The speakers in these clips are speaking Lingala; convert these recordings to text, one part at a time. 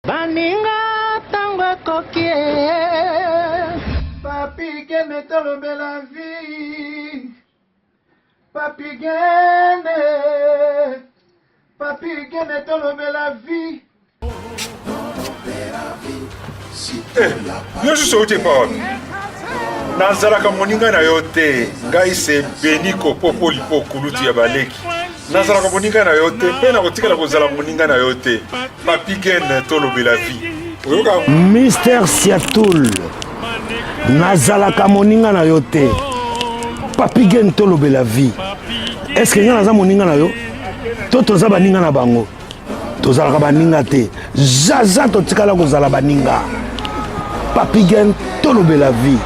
Baninga tango kokie Papi Gene tolobe la vie. Papi Gene. Papi Gene tolobe la vie. Yo suis sauté pas. Nazalaka moninga na yote. Ngai se beniko popo lipo kuluti ya baleki. Nazalaka moninga na yote. Pena kotikala kozala moninga na yote. Papi Gene tolobe la vie. Mister Siatoul. Nazalaka moninga na yote. Papi Gene tolobe la vie. Est-ce que naza moninga na yo? Toza baninga na bango. Tozalaka baninga te. Zaza totikala kozala baninga. Papi Gene tolobe la vie.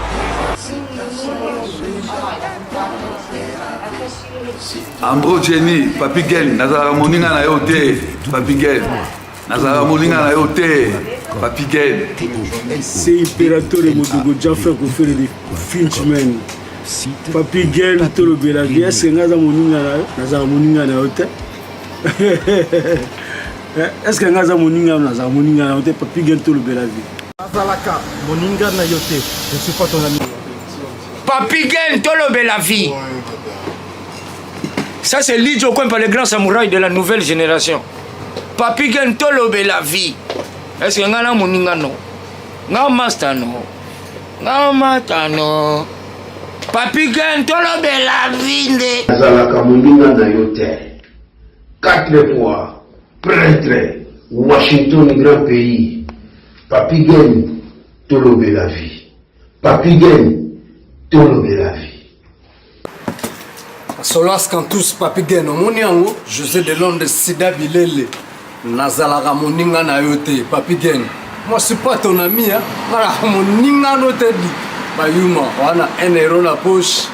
Ambro Jenny, Papi Gene, nazalaka moninga na yo te. Papi Gene. Nazalaka moninga na yo te. Papi Gene. C'est impérateur de Modogo Jaffa qui fait des Finchman. Papi Gene tolobe la vie. Est-ce que naza moninga na yo te? Est-ce que naza moninga na yo te? Papi Gene tolobe la vie. Nazalaka moninga na yote. Je suis pas ton ami. Papi Gene tolobe la vie. Ça c'est Lidjo Kwempa, le grand samouraï de la nouvelle génération. Papi Gene tolobe la vie. Est-ce que ngana moninga no? Nga master no. Nga mata no. Papi Gene tolobe la vie nde. Nazalaka moninga na yote. 4 fois prêtre Washington grand pays. Papi Gene tolobe la vie. Papi Gene tolobe la vie. Solas Kantous Papi Gene omoni yango José de Londres Sida Bilele nazalaka moninga na yo te Papi Gene. Moi je suis pas ton ami hein. Mara moninga no te di bayuma wana 1 euro na poche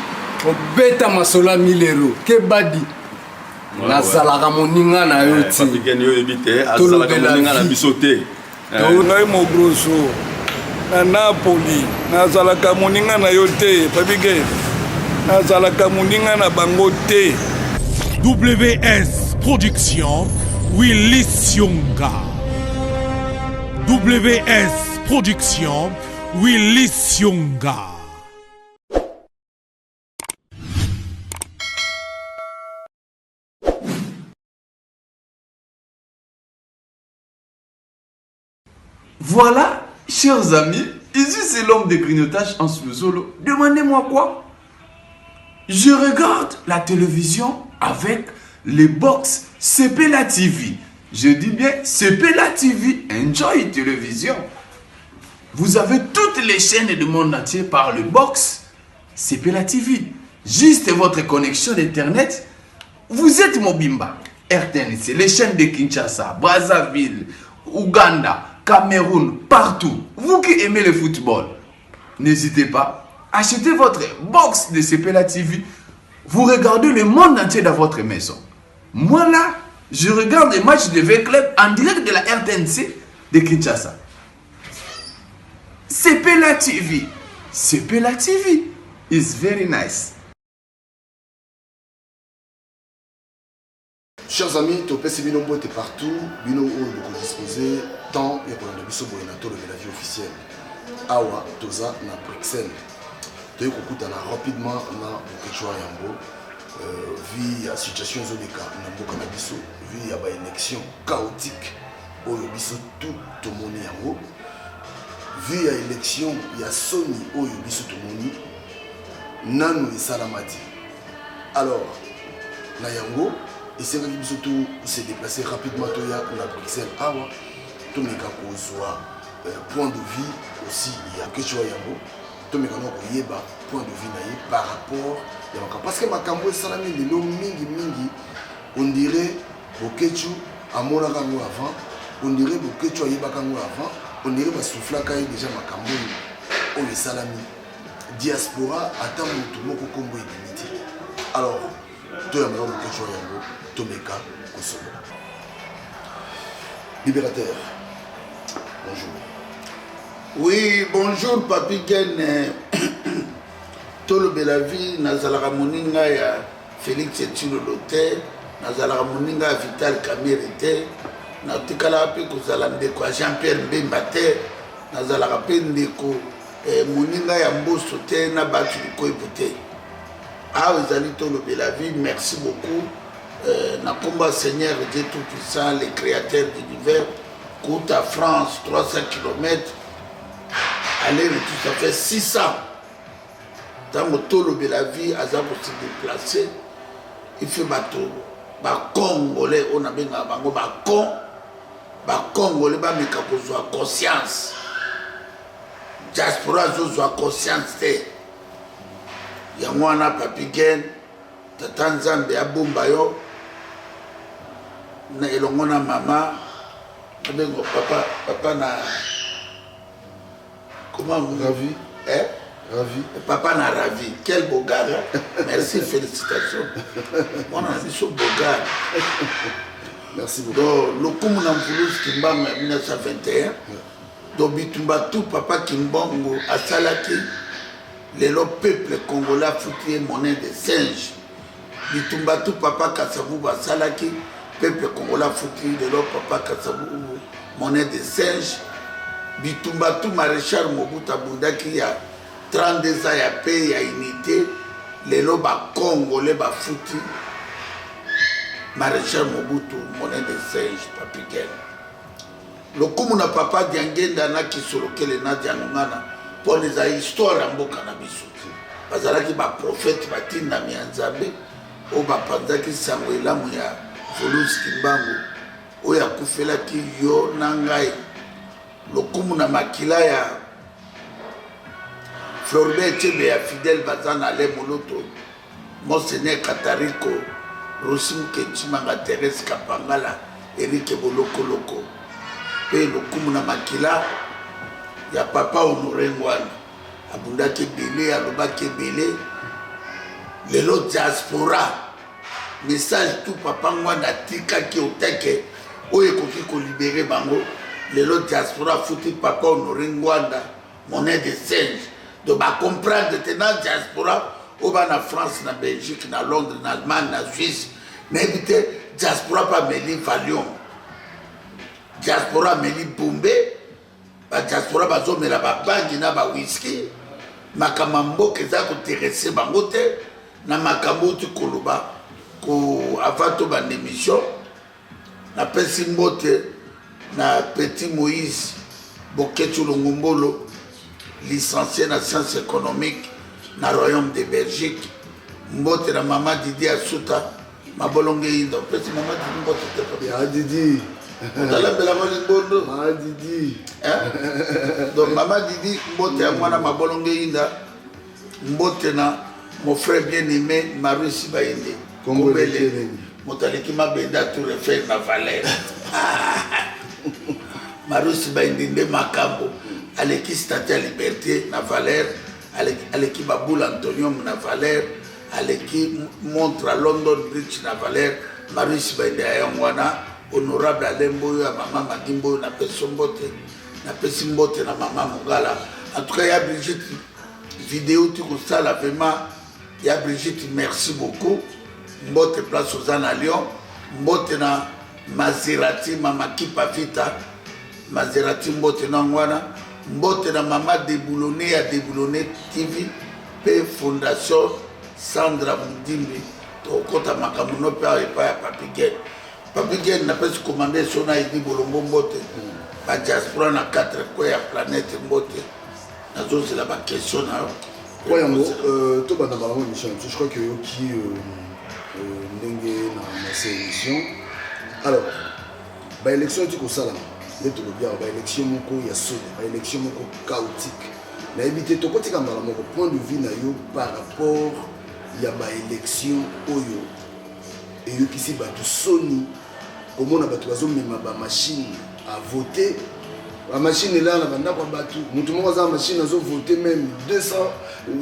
obeta masola 1000 euros ke badi nazalaka moninga na yo te Papi Gene yo ebite azalaka moninga na biso te. Ngai mo grosso na Napoli nazalaka moninga na yo te Papi Gene. Nazalaka moninga na bango te. WS Production Willy Sionga. WS Production Willy Sionga. Voilà, chers amis, ici c'est l'homme de grignotage en sous-solo. Demandez-moi quoi? Je regarde la télévision avec les box Sepela TV. Je dis bien Sepela TV. Enjoy télévision. Vous avez toutes les chaînes du monde entier par le box Sepela TV. Juste votre connexion d'internet. Vous êtes Mobimba, RTNC, les chaînes de Kinshasa, Brazzaville, Ouganda, Cameroun, partout. Vous qui aimez le football, n'hésitez pas. Achetez votre box de Sepela TV. Vous regardez le monde entier dans votre maison. Moi là, je regarde les matchs de V-Club en direct de la RTNC de Kinshasa. Sepela TV. Sepela TV is very nice. Chers amis, Topé Binombo était partout. Bino vous disposez tant et pour le biso boinato de la vie officielle. Awa Toza na Bruxelles. Toyo kokutana rapidement na Bokechwa Yambo. Vu la situation zoleka na mboka na biso, vu ya ba élection chaotique oyo biso tout tomoni yango. Vu ya élection ya Sony oyo biso tomoni nanu esalamati. Alors na yango essayez biso tout se déplacer rapidement toya na Bruxelles awa tomeka kozwa point de vue aussi ya Bokechwa Yambo. Tomeka no koyeba point de vue naie par rapport parce que makambo esalami lelo mingi on dirait Bokechu amona kango avant, on dirait Bokechu ayeba kango avant, on dirait basufla kai déjà makambo oyo esalami diaspora ata mutu moko kombo edimiti. Alors toyamba Bokechu yango tomeka kosolo. Libérateur, bonjour. Oui, bonjour Papi Gene. Tolobe la vie, nazalaka moninga ya Félix Etchilolo te, nazalaka moninga ya Vital Kamere te, natikala mpe kozala ndeko ya Jean-Pierre Mbemba te nazalaka mpe ndeko moninga ya mboso te na bato likoyebu te awa ezali tolobela vie. Merci beaucoup na komba Seigneur Dieu Tout-Puissant, le créateur de l'univers. Coûte à France 300 km, aller retour ça fait 600. Dans le tolobela vie aza pour se déplacer, il fait bateau ba congolais on a bien bango ba congolais ba meka kozwa conscience diaspora zo conscience te ya mwana Papi Gen tata Nzambe abomba yo na elongo na mama abengo papa na comment ravi ravi papa na ravi. Quel beau gars hein? Merci, félicitations. Mon ami so beau gars. Merci beaucoup. Donc le coup mon ambulance Kimbang 1921 donc bitumba tout papa Kimbongo à Salaki le peuple congolais foutu monnaie de singe bitumba tout papa Kasavubu à Salaki peuple congolais foutu le papa Kasavubu monnaie de singe bitumba tout maréchal Mobutu Bundaki ya 32 ans ya paix ya unité lelo ba congolais ba foutu maréchal Mobutu monnaie de singe Papi Gen le kumu na papa diangenda na kisolokele na dianongana pour les histoires en mboka na biso bazalaki ba prophète batinda mianzabe o ba panzaki sango elamu ya Volus Kimbangu o ya kufelaki yo na ngai le kumu na makila ya Floribert Chebe ya Fidèle Bazana le moloto Monseigneur Katariko Rosim Kenchimanga Thérèse Kapangala Eric Boloko pe le kumu na makila ya papa Honoré Ngwana abundaki belé alobaki belé lelo diaspora message tout papa Ngwana tikaki oteke oyo ekoki kolibere bango lelo diaspora futi papa Honoré Ngwana monnaie de singe de ba comprendre tenant diaspora au bas na France na Belgique na Londres na Allemagne na Suisse na éviter diaspora pas meli Valium diaspora meli Bombay ba diaspora bazomela ba bangi na ba whisky makamambo keza ko intéressé bango te na makambo tu koloba ko avato ba émission na pesi mbote na Petit Moïse Boketu Longombolo licencié na sciences économiques na royaume de Belgique mbote na mama Didi Asuta mabolonge indo pesi mama Didi mbote te ya Didi Dala bela mali bondo mama Didi donc mama Didi mbote ya mwana mabolonge inda mbote na mon frère bien aimé Marusi Bainde Kombele motaliki mabenda tout refaire na Valère Marusi Bainde nde makambo aleki statue ya liberté na Valère aleki baboule Antonium na Valère aleki montre à London Bridge na Valère Marusi Bainde ya ngwana honorable Alembo ya mama Madimbo na pesombote na pesimbote na mama Mugala en tout cas ya Brigitte vidéo tu ko sala vraiment ya Brigitte merci beaucoup mbote place aux à Lyon mbote na Maserati mama Kipa Vita Maserati mbote na ngwana mbote na mama Déboulonné ya Déboulonné TV pe fondation Sandra Mundimbi to kota makamuno pa epa ya Papi Gen. Papi Gen na pesi commandé sona idi bolombo mbote ba diaspora na 4 coins ya planète mbote nazo c'est la ba question na Koyango to bana ba émission je crois que yoki ndenge na cette émission alors ba élection tu ko sala le to bien ba élection moko ya solo ba élection moko chaotique na éviter to kotika mbala moko point de vue na yo par rapport ya ba élection oyo et yo kisi ba to soni comment na ba to bazomema ba machine à voter la machine là na banda kwa batu mutu moko za machine azo voter même 200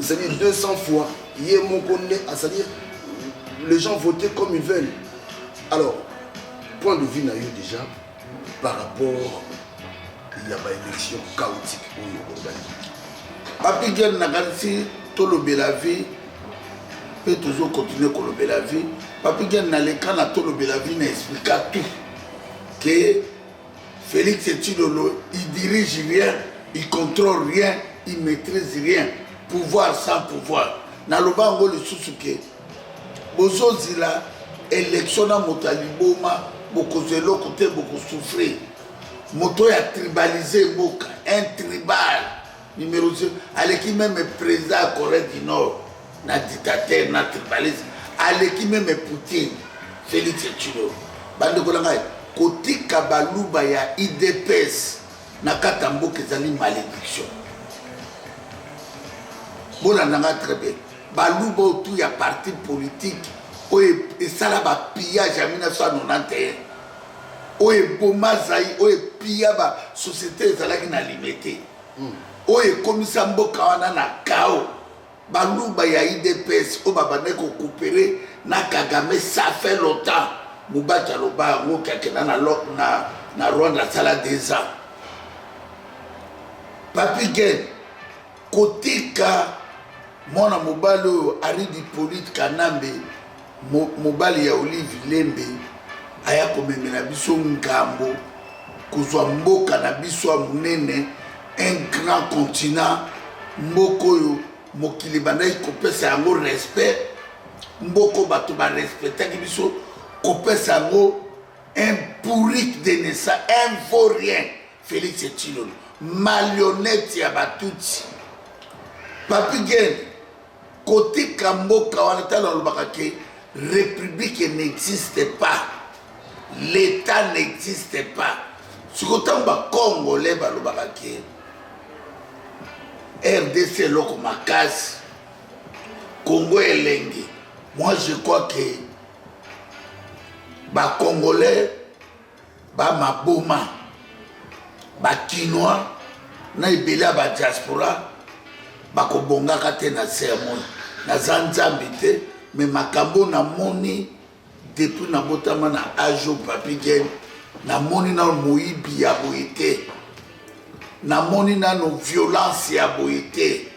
c'est-à-dire 200 fois yé moko ne c'est-à-dire les gens votaient comme ils veulent alors point de vue na yo déjà par rapport il y a une élection chaotique au Yoruba. Papi Gen n'a pas dit tout le la vie peut toujours continuer à la vie. Papi Gen n'a le cas na tout le la vie n'explique tout que Félix Tshilolo, il dirige rien, il contrôle rien, il maîtrise rien. Pouvoir sans pouvoir. Naloba ngo le susuke. Bozozila élection na motaliboma bokozelo côté boko souffrir. Moto ya tribalisé boka, un tribal numéro 2 aleki même président à Corée du Nord, na dictateur na tribaliste, aleki même Poutine, Félix Tshilolo. Bande kolanga kotika baluba ya IDPS na katambo kezali malédiction. Bona nanga très bien. Baluba autour ya parti politique et ça là ba pillage en 1991. Oye bomazai oye pilla ba société ezalaki na limité. Oye komisa mboka wana na kao. Baluba ya IDPS o babane ko coopérer na Kagame ça fait longtemps. Mubacha loba ngo kakena na Rwanda sala des ans. Papi Gen kotika mwana mobali oyo Aridi Polite Kanambe mobali ya Olive Lembe aya komemela biso ngambo kozwa mboka na biso ya munene un grand continent mboko oyo mokili bandaki kopesa yango respect mboko bato barespectaki biso kopesa yango un pourrique de naissance un vaurien Félix Tshilolo marionnette ya Batutsi. Papi Gen kotika mboka wana tala lobaka ke république n'existe pas, l'état n'existe pas. Si vous avez Congolais, RDC loko makasi, Congo elengi. Moi je crois que ba Congolais, ba maboma, ba Chinois, na ibela ba diaspora, ba kobonga kate na sermon, na zanzambi te, mais makambo na moni depuis na botama na ajo Papi Gen, na moni na moibi ya boyete, na moni na no violence ya boyete,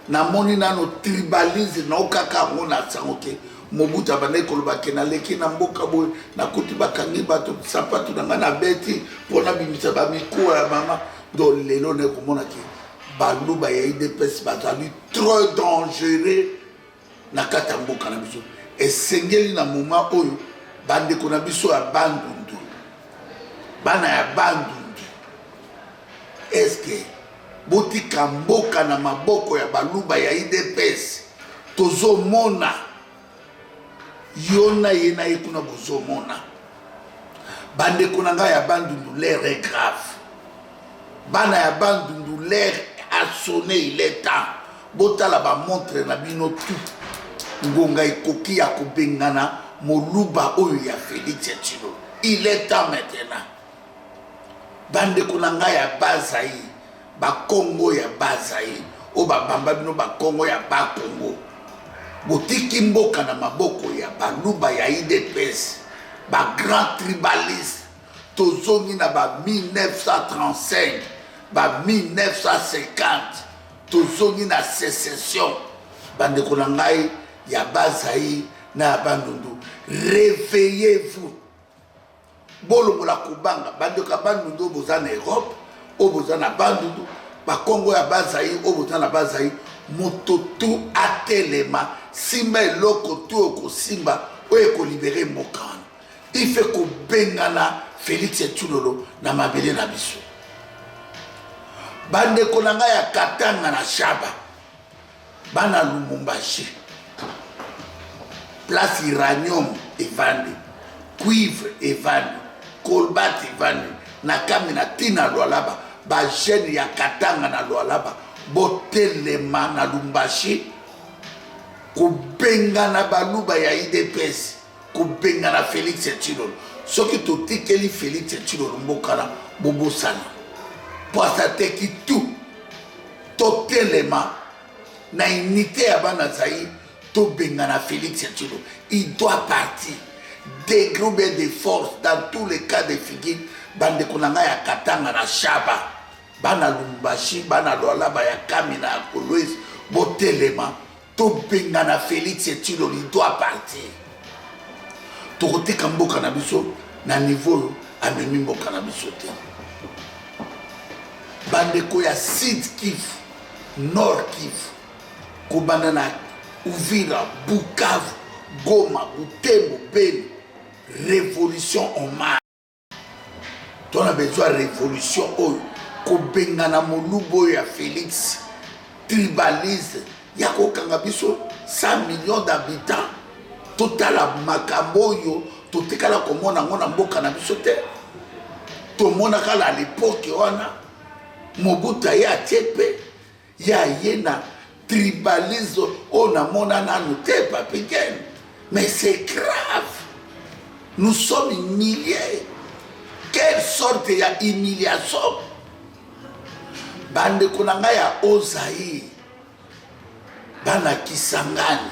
na moni na no tribalisme na okaka ngo na sangoke. Mobutu abane koloba ke na leki na mboka boy na kuti bakangi bato sapatu na ngana beti pona bimisa ba mikuwa ya mama do lelo ne komona ki baluba ya IDPS bazali trop dangereux na kata mboka na biso esengeli na moma oyo bande ko na biso ya bandundu bana ya bandundu eske botika mboka na maboko ya baluba ya IDPS tozo mona yona yena yekuna bozo mona bande ko na nga ya bandundu l'air est grave bana ya bandundu l'air a sonné, il est temps botala ba montre na bino tout ngonga ikoki ya kobengana moluba oyo ya Félix Tshilolo. Il est temps maintenant bande kunanga ya bazai ba Congo ya bazai o ba bamba bino ba Congo ya ba Congo botiki mboka na maboko ya baluba ya IDPS ba grand tribaliste tozongi na ba 1935 ba 1950 tozongi na sécession bande kunangai ya bazai na bandundu. Réveillez-vous bolo la kubanga bande ka bandundu boza na Europe o boza na bandundu ba Congo ya bazai o boza na bazai mototu atelema simba eloko tu oko simba o eko libérer mboka. Il fait ko bengana Félix Tshilolo na mabele na biso bande konanga ya Katanga na Shaba bana Lumumbashi place uranium evandi, cuivre evandi, colbert evandi, na kami na tina Lualaba, ba jeune ya Katanga na Lualaba, botelema na Lumbashi, kubenga na baluba ya IDPS, kubenga na Félix Tshilolo. Soki totikeli Félix Tshilolo mbokana bobo sana. Poisa teki tout, totelema na unité ya bana Zaïre. Bengana Félix Tshilolo, il doit partir. Dégroupé des forces dans tous les cas de figure. Bande konanga ya Katanga na Shaba, bana Lumbashi, bana Lualaba ya Kamina Kolwezi, botelema. To bengana Félix Tshilolo, il doit partir. Tokote kamboka na biso na niveau amemi mboka na biso te. bandeko ya Sud Kivu, Nord Kivu, kobanda na Uvira, Bukavu, Goma, Butembo, Beni, révolution en marche. On a besoin de révolution. Kobengana molubo ya Félix, tribaliste, yako kangabiso 100 millions d'habitants. Total makambo yo, totekala komona ngona mboka na biso te. Tomona kala à l'époque wana Mobutu ya tiepe ya yena tribalisme on a mona nanu te Papi Gen. Mais c'est grave. Nous sommes humiliés. Quelle sorte de humiliation? Bande konanga ya Ozaï, bana Kisangani,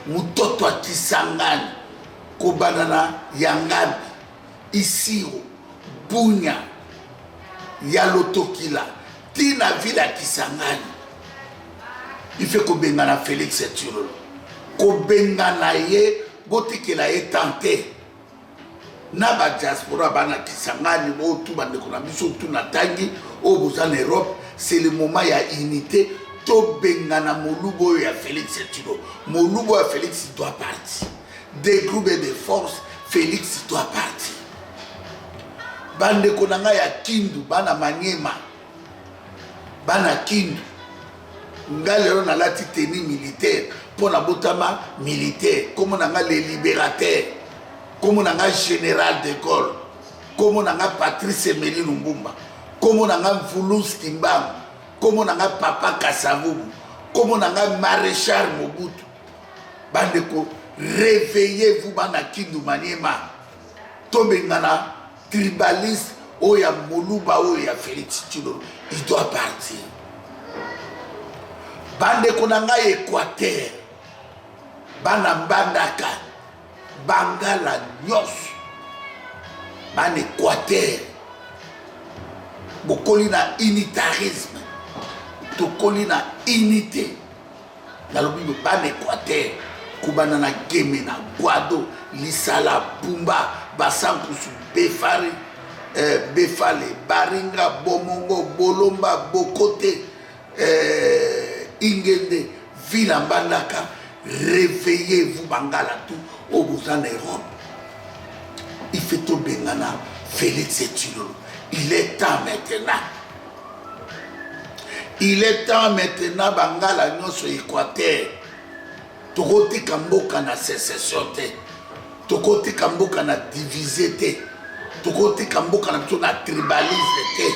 mutoto wa Kisangani, kobanana Yangani, Isiro, Bunya, Yalotokila, tina vila Kisangani. Il fait kobengana Félix Tshisekedi, kobengana ye, botikela ye tenté. Naba diaspora bana Kisangani bo tout bande ko na biso tout na tangi au en Europe, c'est le moment ya unité to bengana molubo ya Félix Tshisekedi. Molubo ya Félix doit partir. Des groupes de force, Félix doit partir. Bande ko nanga ya Kindu bana Maniema. Bana Kindu. Ngalero na lati tenue militaire pour na botama militaire comme nanga les libérateurs. Comme on a un général de Gaulle, comme on a un Patrice Emery Lumumba, comme on a un Vulus Kimbam, comme on a un Papa Kasavubu, comme on a un maréchal Mobutu. Bandeko, réveillez-vous, bana Kindu Maniema. Tombengana, tribaliste, oya Moluba, oya Félix Tshisekedi, il doit partir. Bandeko nanga Équateur, bana Mbandaka. Bangala nyos ban Équateur bokoli na unitarisme tokoli na unité nalobi ban Équateur kubana na Geme na Guado Lisala Pumba Basankusu Befari Befale Baringa Bomongo Bolomba Bokote Ingende Vila Mbandaka. Réveillez-vous Bangala tout au bout en Europe. Il fait tout bengana Félix Tshisekedi. Il est temps maintenant. Il est temps maintenant Bangala nyonso Équateur. Tokoti kamboka na sécession te. Tokoti kamboka na divisé te. Tokoti kamboka na to na tribalisme te.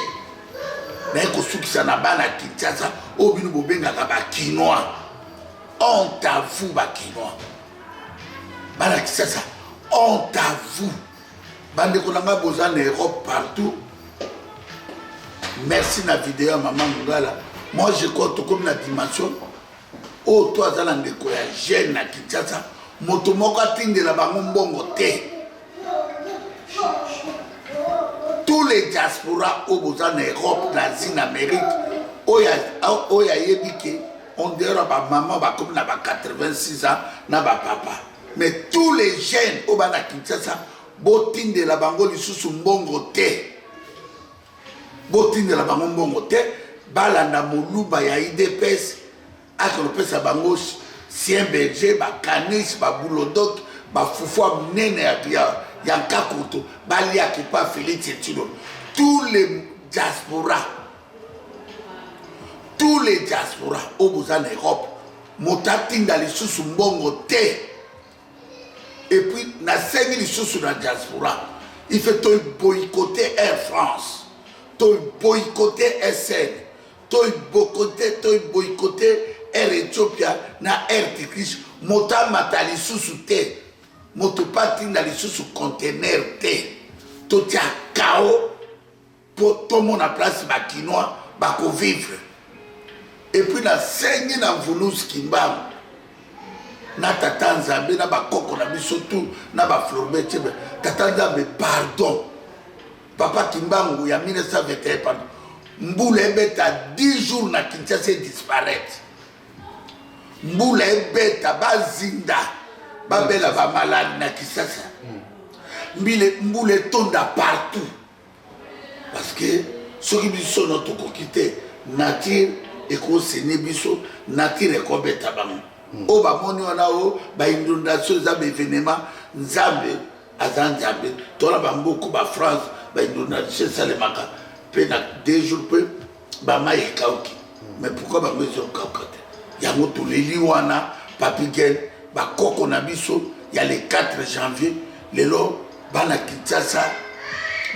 Na ko sukisa na bana Kinshasa obinu bobenga ka ba Kinois. Honte à vous, Bakinois. Balakisa, honte à vous. Bande konanga besoin en Europe partout. Merci na vidéo maman Mungala. Moi je compte comme la dimension. Oh toi za ndeko ya jeune na Kinshasa. Moto moko atindela bango mbongo te. Tous les diasporas au besoin en Europe, dans Amérique, oya yebike. On dirait que maman va comme 86 ans, na papa. Mais tous les jeunes au Bana Kinshasa, botin de la bango lisusu mbongo te. Botin de la bango mbongo te, balanda moluba ya IDPS, akonopesa bango sien berger, ba canis, ba boulodok, ba fufua mnene ya nkakoto, bali akipa Félix Tshisekedi. Tous les diasporas. Tous les diasporas au bout en Europe, motating dans les sous mbongo te. Et puis, na 5000 sous dans la diaspora, il fait tout boycotter Air France, tout boycotter SN, tout boycotter Air Ethiopia, na Air Turkish, mota matali sous te, motopating dans les sous conteneurs te. Tout y a chaos pour tout le monde à place Bakinois, bako vivre. Et puis na sengi na Vulus Kimbam na tata Nzambe na bakoko na biso tout na ba Floribert Chebeya tata Nzambe pardon papa Kimbangu ya 1921 pardon Mbula ebeta 10 jours na Kinshasa disparaître Mbula ebeta bazinda babela ba malade na Kinshasa Mbula tonda partout parce que soki biso no tokokite nature ekosene biso nature ekobeta bango o bamoni wana o bainondation eza baévénement nzambe aza nzambe tola bamboku bafrance bainondation esalemaka mpe na 2 jours mpe bamai ekauki mais pourquoi bango ezokauka te yango toleli wana papigel bakoko na biso ya le 4 janvier lelo bana Kinshasa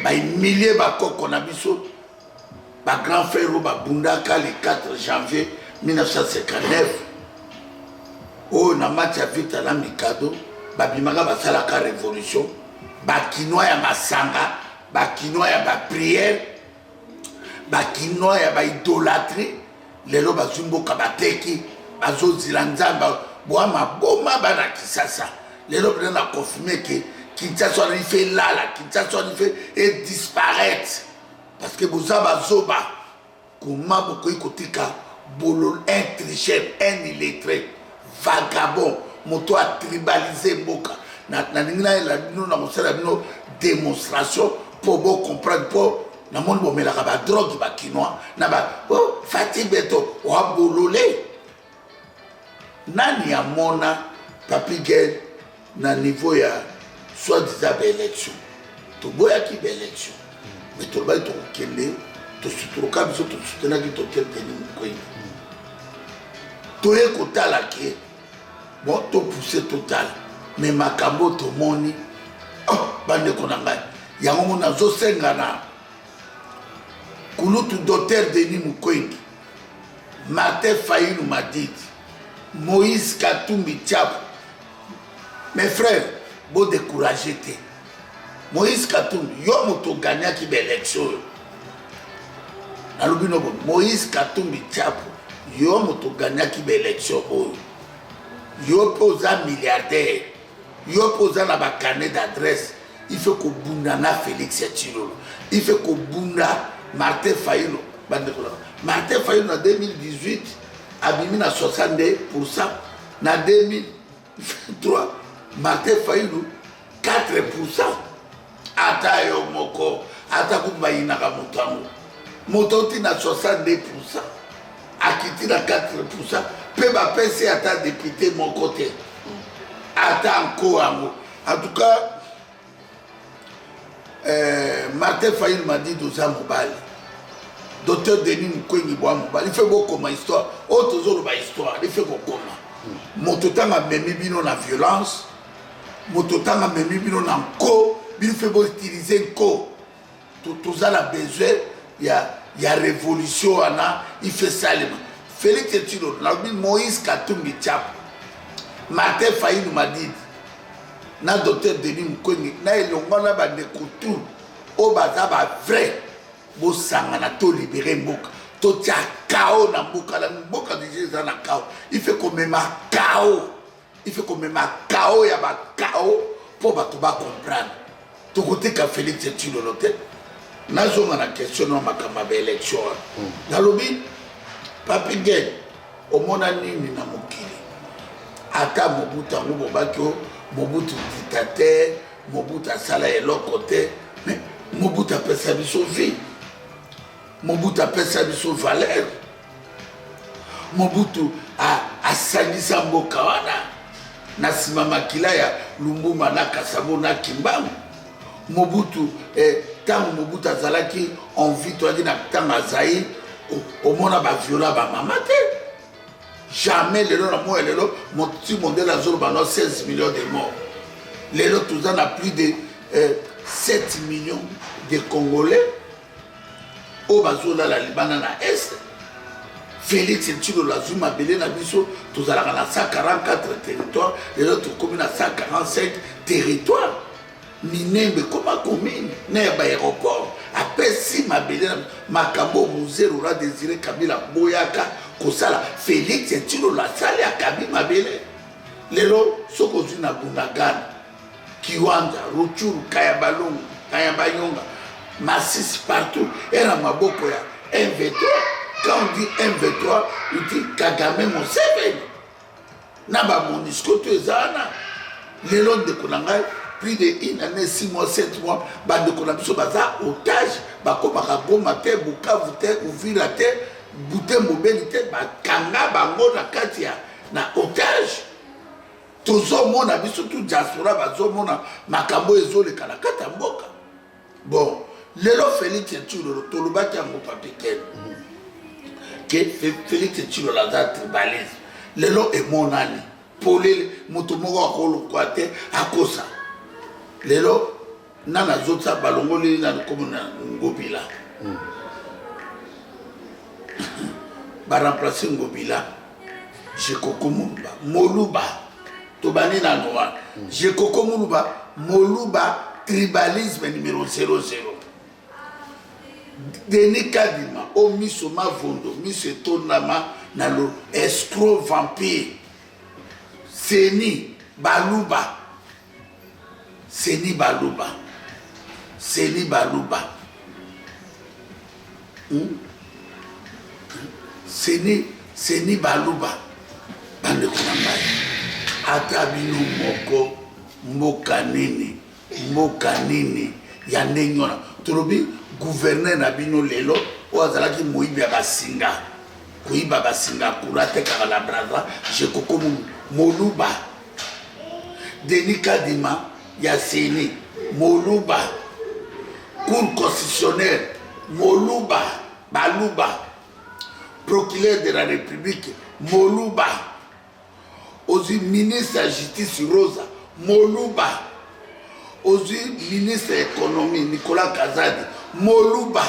baemilie bakoko na biso grand frère babundaka le 4 janvier 1959 oyo na match ya vita na mikado babimaka basalaka révolution bakinois ya masanga bakinois ya baprière bakinois ya baidolâtrie lelo bazwi mboka bateki bazozila nzambe bwa maboma bana Kinshasa lelo pena na confirme ke Kinshasa wana ife lala Kinshasa wana ife disparaître parce que boza bazoba comment bokoki kotika bololo un tricheur un illettré vagabond moto a tribalisé mboka nalingi nayela bino na mosala bino démonstration mpo bocomprendre mpo namoni bomelaka badrogue bakinois na ba fati beto wabolole nani amona papigel na niveau ya soi-disant baélection toboyaki baélection mais tolobaki tokokende tosutuluka biso tosutenaki totelteni mokoyi toye kotala ke bon topousse total mais makambo tomoni bandeko na ngai yango mo nazosenga na kulutu docteur Denis Mukwege Martin Fayulu Madidi Moïse Katumbi Tchap mes frères bo découragé te Moïse Katumbi yo moto gagnaki l'élection nalobi no Moïse Katumbi Tchap yo moto gagnaki l'élection yo posa milliardaire yo posa na ba carnet d'adresse il faut que bunda na Félix Tshilolo il faut que bunda Martin Fayulu Martin Fayulu en 2018 abimi na 62% na 2023 Martin Fayulu 4%. Ata yo moko ata kubayinaka motango mototi na 62% akiti na 4% pe bapesi ata député moko te ata nko yango en tout cas Martin Fayulu m'a dit doza mobali docteur Denis Mukwege bwa mobali il fait bokoma histoire autre zoloba histoire il fait bokoma moto tanga memi bino na violence moto tanga memi bino na nko il fait utiliser ko tout ça la besoin il y a révolution il fait ça Félix Tshilolo Moïse Katumbi Tchap Martin Fayulu Madidi na docteur Denis Mukwege na elongo na bande kutu o baza ba vrai bo sangana to libérer mboka to tia chaos na mboka la mboka déjà na chaos il fait comme ma chaos ya ba chaos pour ba to ba comprendre to côté ka Félix Tshilolo te nazonga na question na makamba ba élection nalobi papigel omona nini na mokili ata mobutu ngo bobaki Mobutu dictateur, Mobutu asala eloko te, mais Mobutu apesa biso vie. Mobutu apesa biso valeur. Mobutu asangisa mboka wana na sima makila ya Lumumba na Kasabo na Kimbangu. Mobutu tango Mobutu azalaki en vie toadi na tanga Zaïre omona ba viola ba mama te. Jamais les gens ont été mon petit modèle à Zoro 16 millions de morts. Les gens tous en a plus de 7 millions de Congolais. Au Bazola la Liban na Est. Félix Tshilolo la Zuma Belé na biso tous à la 144 territoires. Les autres communes à 145 territoires. Minembe comme commune, n'est pas aéroport. Après si ma Belé Makambo Musée aura désiré Kabila Boyaka. Kosala Félix Tshilolo la salle à Kabi Mabele lelo soko zuna Bunagana Kiwanja Ruchuru Kayabalonga Kayabayonga Masisi partout era maboko ya M23 quand on dit M23 on dit Kagame Museveni na ba Monisco tezana lelo de konanga plus de 1 année, 6 mois, 7 mois, bande de Konabiso, baza otage, bakomaka Goma te, Bukavu te, Uvira te, Butembo Beni te, bakanga bango na kati ya na otage. Tozomona biso tout diaspora bazomona makambo ezoleka na kati ya mboka. Bon, lelo Félix Tshilolo tolobaki yango Papi Ken. Que Félix Tshilolo aza tribalisme. Lelo emonani. Polele moto moko akolokwa te akosa. Lelo nana zotsa balongoli na komuna Ngobila. Ba remplacer Ngobila. Jekoko Muluba, Moluba. Tobani na noa. Jekoko Muluba, Moluba tribalisme numéro 00. Denis Kadima, o miso mavondo, miso etonama na lo escroc vampire. Seni Baluba. Seni Baluba. Seni Baluba. Seni Baluba. Bande kunambai. Ata bino moko mboka nini ya ndenyona. Tolobi gouverneur na bino lelo o azalaki moyibi ya basinga. Koyiba basinga kurate kaka la braza. Jekoko Moluba. Denis Kadima ya Seni Moluba. Cour constitutionnelle Moluba. Baluba. Procureur de la République Moluba. Aussi ministre de la Justice Rosa Moluba. Aussi ministre de l'économie Nicolas Kazadi Moluba.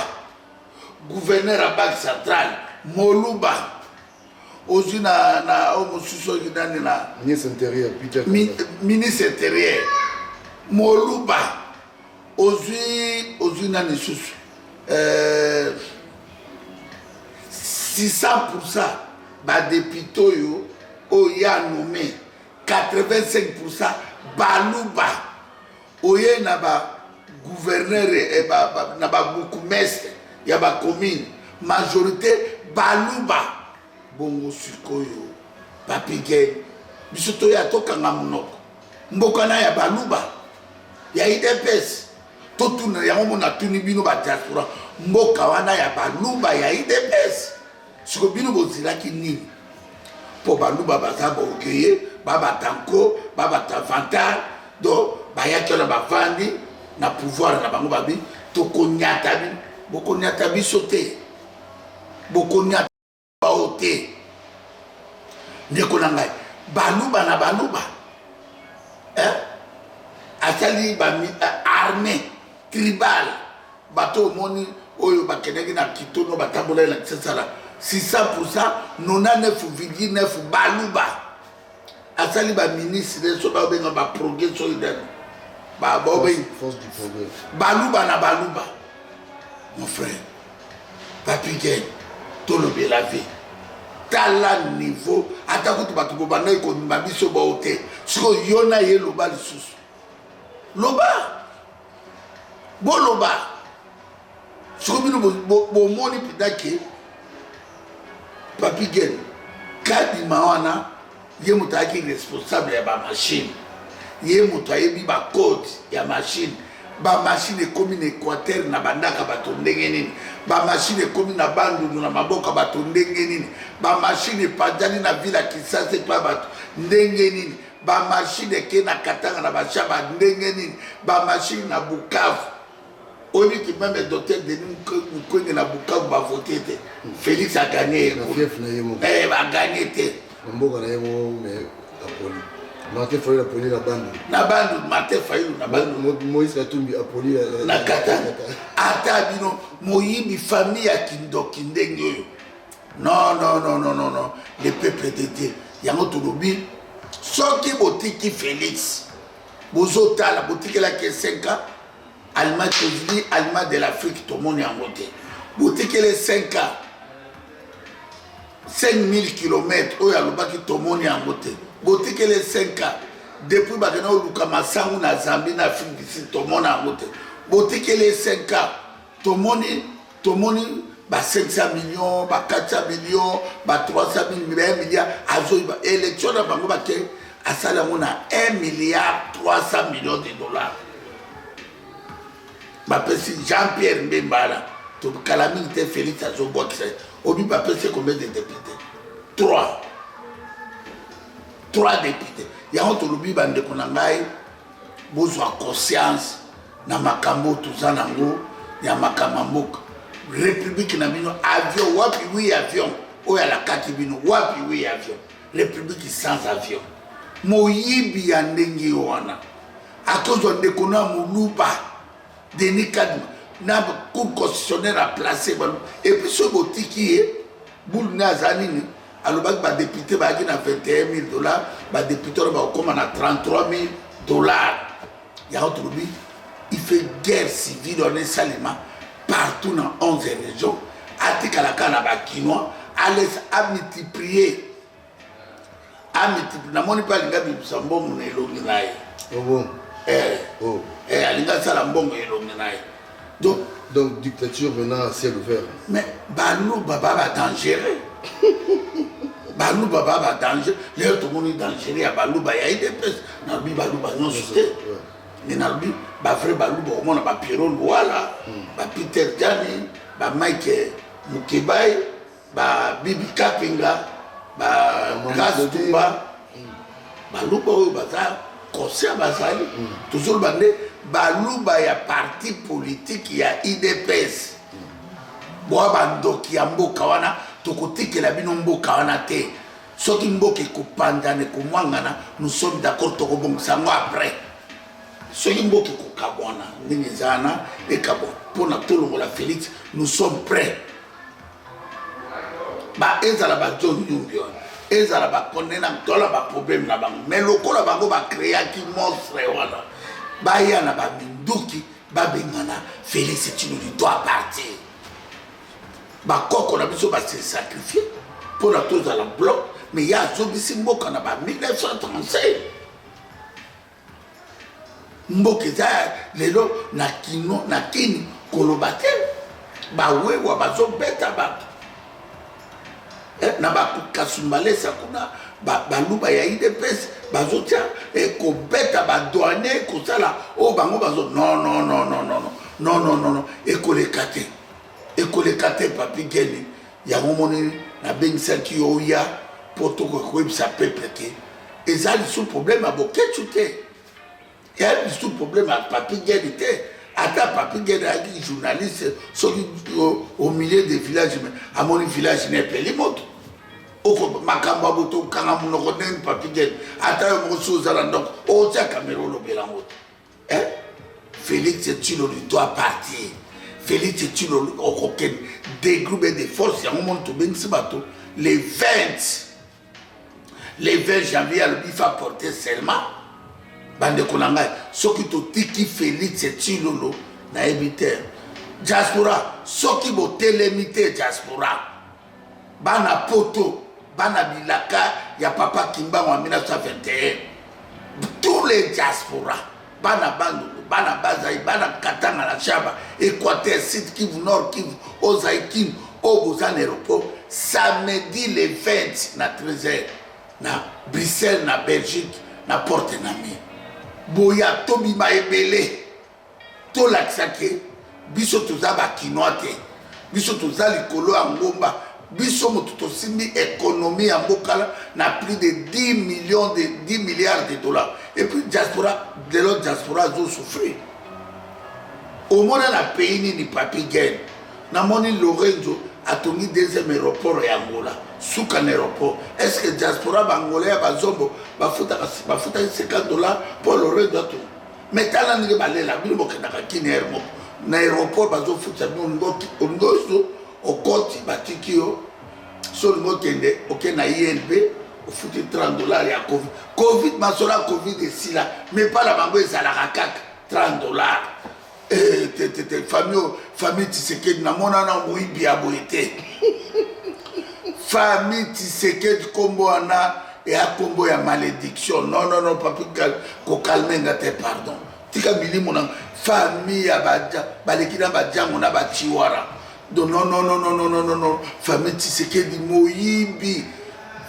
Gouverneur à Banque Centrale Moluba. Aussi na omususo gidani na ministre intérieur Peter ministre intérieur Moluba. Aussi na nisusu 600% ba député yo oya nommé 85% Baluba. Oye na ba gouverneur et na ba bourgmestre ya ba commune majorité Baluba. Bongo sikoyo Papi Ken biso to ya tokanga munoko mboka na ya Baluba ya IDPS to tuna ya mona tuni bino ba diaspora mboka wana ya Baluba ya IDPS siko bino bozilaki nini po Baluba baza borgeye baba tanko baba tavantar do bayaki na bavandi na pouvoir na bango babi to konyata bokonyata biso te bokonyata baote ndeko na ngai Baluba na Baluba atali ba armée tribal bato moni oyo bakeneki na kitono batambola na tsala 600% 99,9 Baluba atali ba ministre so ba benga ba progrès solidaire ba force du progrès Baluba na Baluba mon frère Papi Ken tolobe la vie tala niveau atako to bato bobanda ko mbabiso ba hotel siko yona ye loba lisusu loba boloba siko bino bo moni pidake Papi Ken Kadima wana ye mutaki responsable ya ba machine ye mutayebi ba code ya machine ba machine komi na Équateur na bandaka bato ndenge nini ba machine komi na Bandundu na maboka bato ndenge nini ba machine padani na villa Kisasa pa bato ndenge nini ba machine ke na Katanga na bashaba ndenge nini ba machine na Bukavu obi ki même docteur Denis Mukwege na Bukavu ba voté te Félix a gagné ba gagné te mboka na yemo mais apoli Martin Fayulu apoli na Bandundu na Bandundu Martin Fayulu na Bandundu Moïse Katumbi apoli na Katanga ata bino moyibi famille ya kindoki ndenge oyo non le peuple de Dieu yango tolobi soki botiki Félix bozotala botikela ke 5 ans Allemagne États-Unis Allemagne de l'Afrique tout le monde yango te botikela 5 ans 5000 km oyo alobaki tout le monde yango te botikela 5 ans depuis bakena oluka masangu na Zambie na Afrique du Sud tout le monde yango te botikela 5 ans tout le monde ba 500 millions, ba 400 millions, ba 300 millions, 1 milliard, azo élection na bango ba ke asala ngona 1 milliard 300 millions de dollars. Bapesi Jean-Pierre Mbembala, to calamité Félix Azobok, obi bapesi combien de députés? 3 députés. Yango to lobi bande konangai bozwa conscience na makambo tuza nango ya makamamboka. République na bino avion wapi oui avion oya la kati bino wapi oui avion. République sans avion. Moyibi ya ndenge wana. Akozo ndeko na muluba Denis Kadima na cour constitutionnelle a placé et puis ce botiki boule na zanini alobaki ba député ba na 21 000 $, ba député ba comme na 33 000 $. Ya autorobi il fait guerre civile on est salement partout dans 11 régions atika la kana ba kinois a multiplier na moni pa linga bi sambongo na elongi naye alinga sala mbongo elongi naye donc dictature maintenant à ciel ouvert. Mais Balou Baba va dangereux. Balou Baba va dangereux. Les autres monde dangereux à Balou Baba il y a des pèses. Nabi Balou Baba non sauté. Mais Nabi ba frère Balou Baba on a ba Pierrot voilà, ba Peter Jani, ba Mike Mukebai, ba Bibi Kapinga, ba Gastumba. Balou Baba ça conseil basali toujours bande baluba ya parti politique ya IDPS boa bandoki ya mboka wana tokotikela bino mboka wana te soki mboka ekopanda ne komwangana nous sommes d'accord tokobongisa ngo après soki mboka ekokabwana ndenge ezana ekabwa mpona tolongola Félix nous sommes prêts ba ezala ba John Yumbi ezala ba kondena tola ba problème na bango mais lokola bango ba créer ki monstre wana ba yana ba minduki ba bengana Félix Tshisekedi doit partir ba koko na biso ba se sacrifier pour la tous à la bloc mais ya zobisi mboka na ba 1935 mboka za lelo na kino na kini kolobate ba wewa ba zo beta ba na ba kasumbalesa kuna baluba ya IDPS bazotia ekobeta ba douanier kosala o bango bazo non ekolekate papi geni ya momoni na bengisa ki oya poto ko kwebisa peuple ke ezali sous problème aboke chute ya sous problème à papi geni te ata papi geni a journaliste au milieu des villages à mon village n'est pas les motos oko makamba boto kanga munoko nen papi geni ata yo moso zala donc o tia caméra lo bela moto Félix Tshisekedi doit partir. Félix Tshisekedi okoken dégrouper des forces ya moment to bengisi bato les 20 janvier à l'bifa porter seulement bande konanga soki to tiki Félix Tshisekedi na ebiter diaspora soki bo telemité diaspora bana poto bana bilaka ya papa Kimba en 1921 tous les diaspora bana bandu bana bazai bana katanga la chaba Équateur Sud Kivu Nord Kivu Ozaïkin Obozan aéroport samedi le 20 na 13h na Bruxelles na Belgique na Porte Nami boya tobi ma ebele to laksake biso toza ba kinoate biso toza likolo ya ngomba biso moto tosimi économie ya mbokala na plus de 10 milliards de dollars et puis diaspora de l'autre diaspora zo souffrir au monde na pays ni papi geni na moni Lorenzo atongi deuxième aéroport ya Angola suka aéroport est-ce que diaspora bangolais ya bazombo bafuta $50 pour Lorenzo to mais tala ni balela bino bokendaka kini na aéroport bazofuta bino ngoso okoti batikio sur le kende ok na INB au foutu $30 ya Covid masola Covid ici là mais pas la bango ezalaka kaka $30 famille Tshisekedi na mona na moyibi ya boyete famille Tshisekedi kombo ana ya kombo ya malédiction non papi ko calmer ngate pardon tika milimo na famille ya baja balekina bajango na bachiwara donc non famille Tshisekedi moyibi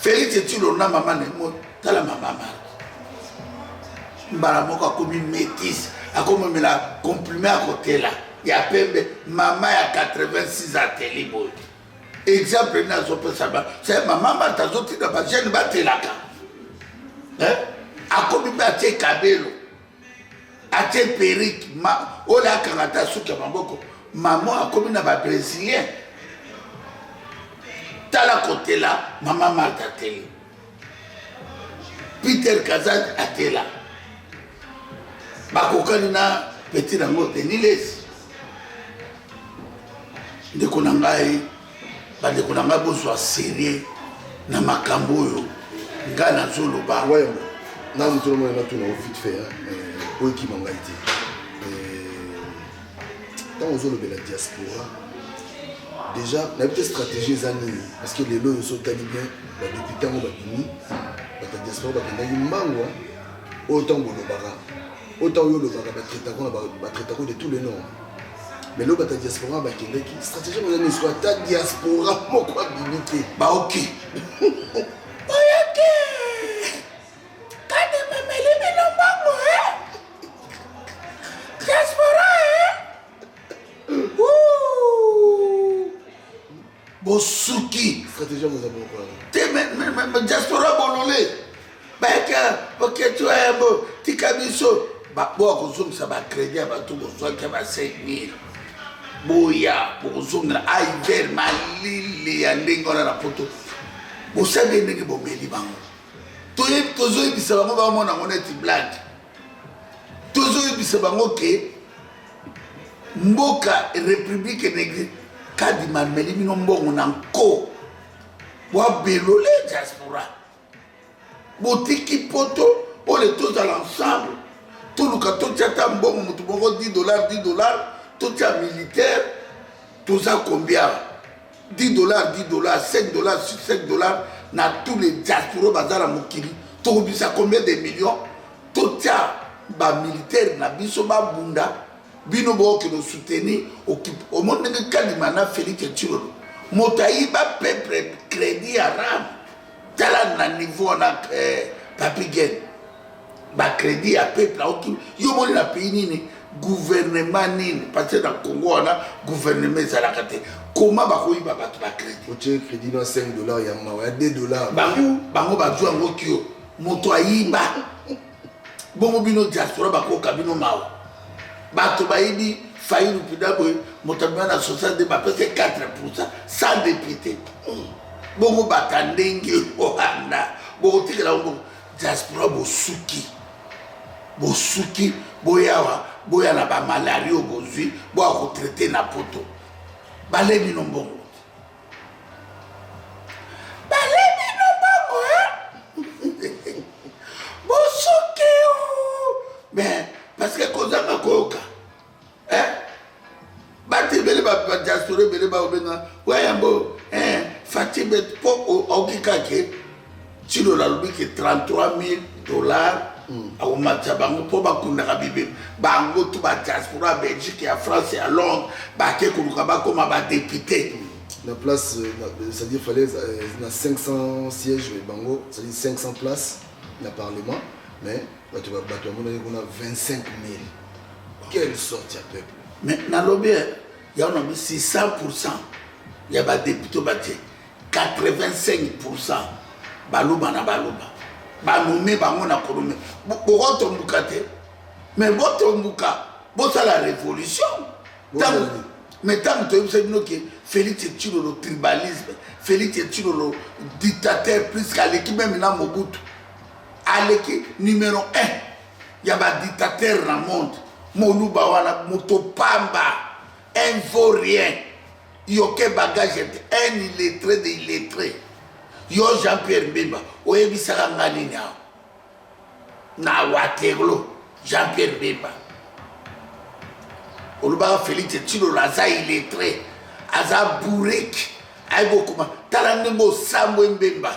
Félix Tshisekedi na maman ne mo tala maman mbala moko akomi métis akomi la comprimé à côté là ya pembe mama ya 86 ateli boy exemple nazo pesa ba c'est mama batazotinda ba jeune batelaka akomi ba tie kabelo atie perruque ma ola kangata suki ya maboko maman akomi na ba brésilien tala côté là maman Martha ateli Peter Kazan atela bakokani na petit nango Deniles ndeko na ngai bandeko na ngai bozwa sérieux na makambo oyo ngai nazoloba na mutu no mona tuna vite fait po ekima ngai te tant ozolobela diaspora déjà na petite stratégie eza nini parce que lelo oyo sotali bien depuis ntango babimi bata diaspora bakendaki mbango oyo ntango olobaka autant oyo olobaka batraitako de tous les noms mais lo bata diaspora bakendaki stratégie moza nini soki ata diaspora moko abimi te baoki oyaki kade memeli bino mbango diaspora bosuki stratégie moza moko te diaspora bolole baka oketwayambo tika biso bo akozongisa bacrédit ya bato bozwaki ba 5000 boya bokozongela aiver malili ya ndenge wana na poto bosabi ndenge bomeli bango tozoyebisa bango bamona ngo neti blague tozoyebisa bango ke mboka république négri kadi mameli bino mbongo na nko wabelole diaspora botiki poto ole tozala ensemble toluka totia ta mbongo motu moko $10 totia militaire toza combien $10 $5 na tous les diaspora bazala mokili tokobisa combien de millions totia ba militaire na biso babunda bino bookeno soutenir omoni ndenge kalima na Félix Tshilolo moto ayiba peuple crédit arabe tala na niveau na Papi Gen ba crédit ya peuple aoki yo moni na pays nini gouvernement nini parce que na Congo wana gouvernement ezalaka te comment bakoyiba bato ba crédit otie crédit na $5 ya mawa ya $2 bango bazwa yango kio moto ayiba bongo bino diaspora bakoka bino mawa bato bayibi Fayulu Pidaboye moto abima na 60 bapese 4% sans député bongo batandenge oanda bokotikela bongo diaspora bosuki boyawa boya na bamalaria bozwi boya kotraite na poto balebi no mbongo bosuki mais parce que kozanga koyoka batebele badiaspora ebele baobenga wayambo Fatime po okikake Tshilolo alobi ke $33,000 akomatisa bango mpo bakundaka bibe bango to badiaspora ya Belgique ya France ya Londres bake koluka bakoma badepute la place c'est-à-dire fallait na 500 sièges bango c'est-à-dire 500 places na parlement mais bato bamonaki kuna 25 000 quelle sorte ya peuple mais nalobi yaona 600% ya badepute batie 85% baloba na baloba banome bango na kolome bokotombuka te mais botombuka bosala révolution mais ntango toyebisa bino ke Félix Tshilolo tribalisme Félix Tshilolo dictateur plus qu'aleki même na Mobutu aleki numéro 1 ya badictateur na monde moluba wana moto pamba un vaurien yoke bagage un illettré de illettré yo Jean-Pierre Mbemba oyebisaka nga nini awo na Waterloo Jean-Pierre Mbemba olobaka Félix Tshilolo aza illettré aza bourrek ayebokoma tala ndenge osambwe Mbemba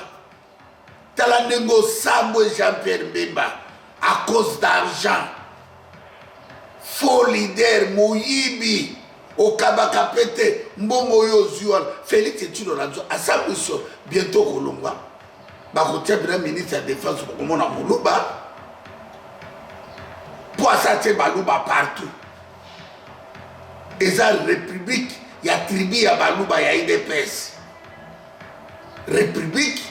tala ndenge osambwe Jean-Pierre Mbemba à cause d'argent faux leader moyibi okabaka pete mbongo oyo ozwi wana Félix Tshilolo azo asambwe so bientôt kolongwa bakotia bina ministre ya défense bokomona koluba pourquoi ça te baluba partout? Et ça, république, il y a tribu à baluba, il y a IDPS. République,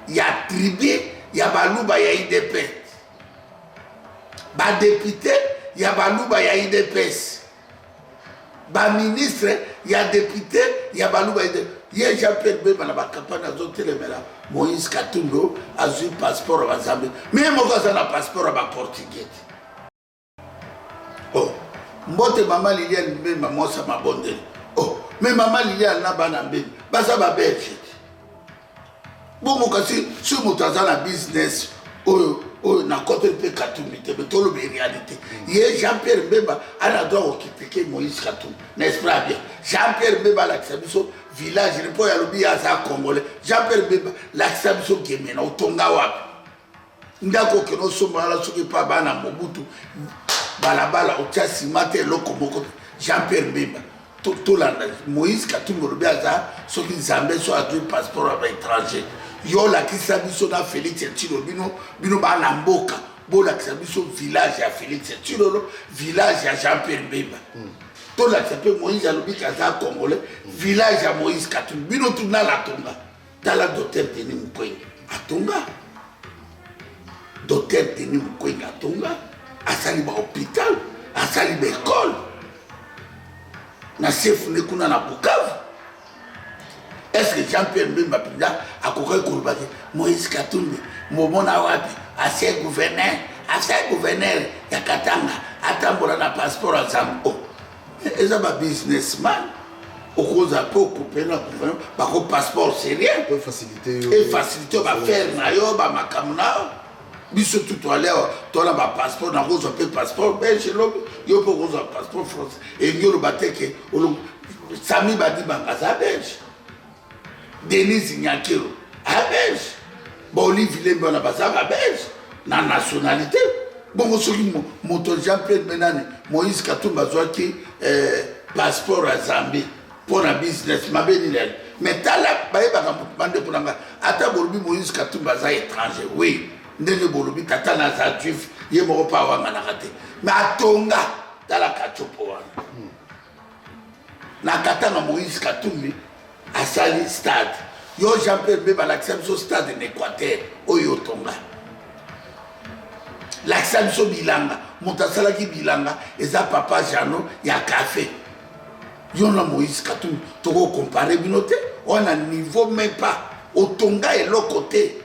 il y a tribu, il y a baluba, il y a IDPS. Ba député, il y a baluba, il y a IDPS. Ba ministre, il y a député, il y a baluba, il y a IDPS. Il y a Jean-Pierre Bemba dans la campagne, Moïse Katumbo a eu un passeport à Zambie. Même moi, j'ai un passeport à Portugais. Oh, mbote maman Liliane Bemba, moi, ça m'a bondé. Oh, mais maman Liliane n'a pas d'ambé. Bah, ça va bien. Bon, moi, si je suis dans business, na côté de Katumbi, mais tout le réalité. Il y a Jean-Pierre Bemba, à la droite qui pique Moïse Katumbi, n'est-ce pas bien? Jean-Pierre Bemba, l'accès village, il faut y aller à ça congolais. Jean-Pierre Bemba, l'accès qui est maintenant au Tonga Wap. Ndako que nous sommes là, ce qui n'est pas bana Mobutu, balabala, au Tchassimate, Lokomoko, Jean-Pierre Bemba. Tout là, Moïse Katumbi, le Béaza, ceux qui Zambé sont à deux passeports à l'étranger. Yo la kisabiso na Félix Tshilo bino ba na mboka bo la kisabiso village à Félix Tshilo village à Jean-Pierre Bemba to la kisabiso Moïse alobi kaza congolais village à Moïse Katumbi bino tout na la Tonga dans la docteur Denis Mukwege à Tonga docteur Denis Mukwege à Tonga à sali ba hôpital à sali ba école na chef ne kuna na Bukavu. Est-ce que Jean-Pierre Bemba a couru Moïse Katumbi, Momona Wapi, à ses gouverneurs, il y a Katanga, à Tambola, un passeport à Zambo. Et ça, un businessman, au cause un peu coupé, un passeport sérieux. Peut faciliter. Et faciliter, on va faire, ma camona. Biso tout à l'heure, tu as un passeport, un passeport belge, il y a un passeport français. Et il y a un bateau, Sami Badi Bangaza belge. Denise Nyakiro, à belge. Bon, Olivier Lembe, on a passé à belge. La nationalité. Bon, mon Jean-Pierre Benane, Moïse Katumba, qui passeport à Zambie pour un business, ma bénile. Mais t'as la bande pour l'anga. Attends, Moïse Katumba, étranger, oui. Ndenge Bolobi, tata Naza Juif, il n'y a pas à raté. Mais à Tonga, t'as la Kachopoa. Na Katanga Moïse Katumbi. À Sali Stade. Yo Jean-Pierre Bemba l'accès au stade en Équateur. Oyo Tonga. L'accès au Bilanga. Montasala qui Bilanga. Et ça papa Jano, il y a café. Yo na Moïse Katumbi. Toko comparé binote. On a niveau même pas. Au Tonga et l'autre côté.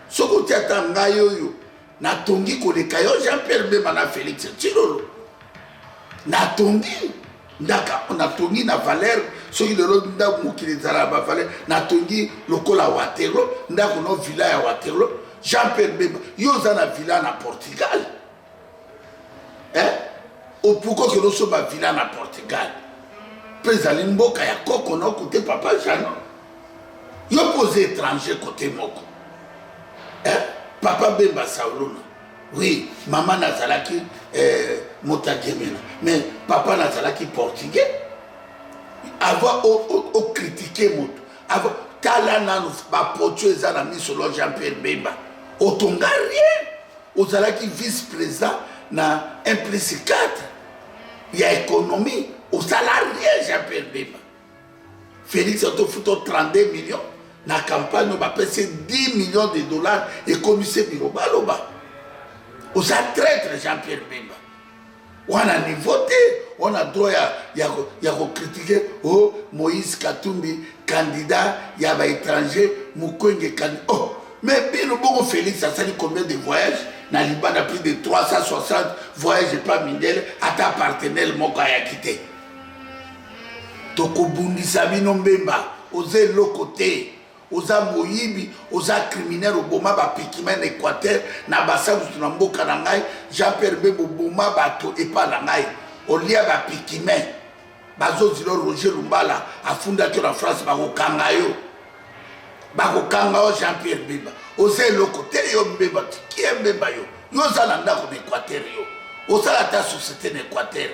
Ce côté à yo. Na Tongi Koleka. Yo Jean-Pierre Bemba na Félix Tshilolo. Na Tongi. On a tongi na valeur, ceux qui le ont mukili zaraba valeur, na tongi lokola Waterloo, ndako no villa ya Waterloo, Jean-Pierre Bemba, yoza na villa na Portugal. Hein? Ou pourquoi que nous sommes à villa na Portugal? Président Mboka ya koko no côté papa Jano. Yo posé étranger côté moko. Hein? Papa Bemba Saulona. Oui, maman Nazalaki Motagemena. Mais papa Nazalaki portugais. Avant au critiquer moto. Avant talana nous ba potu ezana mis selon Jean-Pierre Bemba. Au Tonga rien. Au Zalaki vice-président na implicite 4. Il y a économie. Au salarié Jean-Pierre Bemba. Félix a fait 32 millions. Na campagne on va payer 10 millions de dollars et commissaire Biloba Loba. On a traître Jean-Pierre Bemba. On a voté, on a droit à critiquer Moïse Katumbi, candidat, il y a des étrangers, Mukwege candidat. Oh, mais bien le bon Félix, ça dit combien de voyages? Dans le Liban, a plus de 360 voyages, pas Mindel, à ta partenaire, mon gars a quitté. Toko Bundi Sabino Bemba, osez le côté. Oza moyibi, oza criminel au boma ba pikimen Équateur, na basa na mboka na ngai, Jean-Pierre Bemba boma bato epa na ngai. Olia ba pikimen. Bazo zilo Roger Lumbala afunda ki na France ba ko kanga yo. Ba ko kanga o Jean-Pierre Bemba. Oza le côté yo Bemba, qui est Bemba yo? Yo za na ndako na Équateur yo. Oza la ta société na Équateur.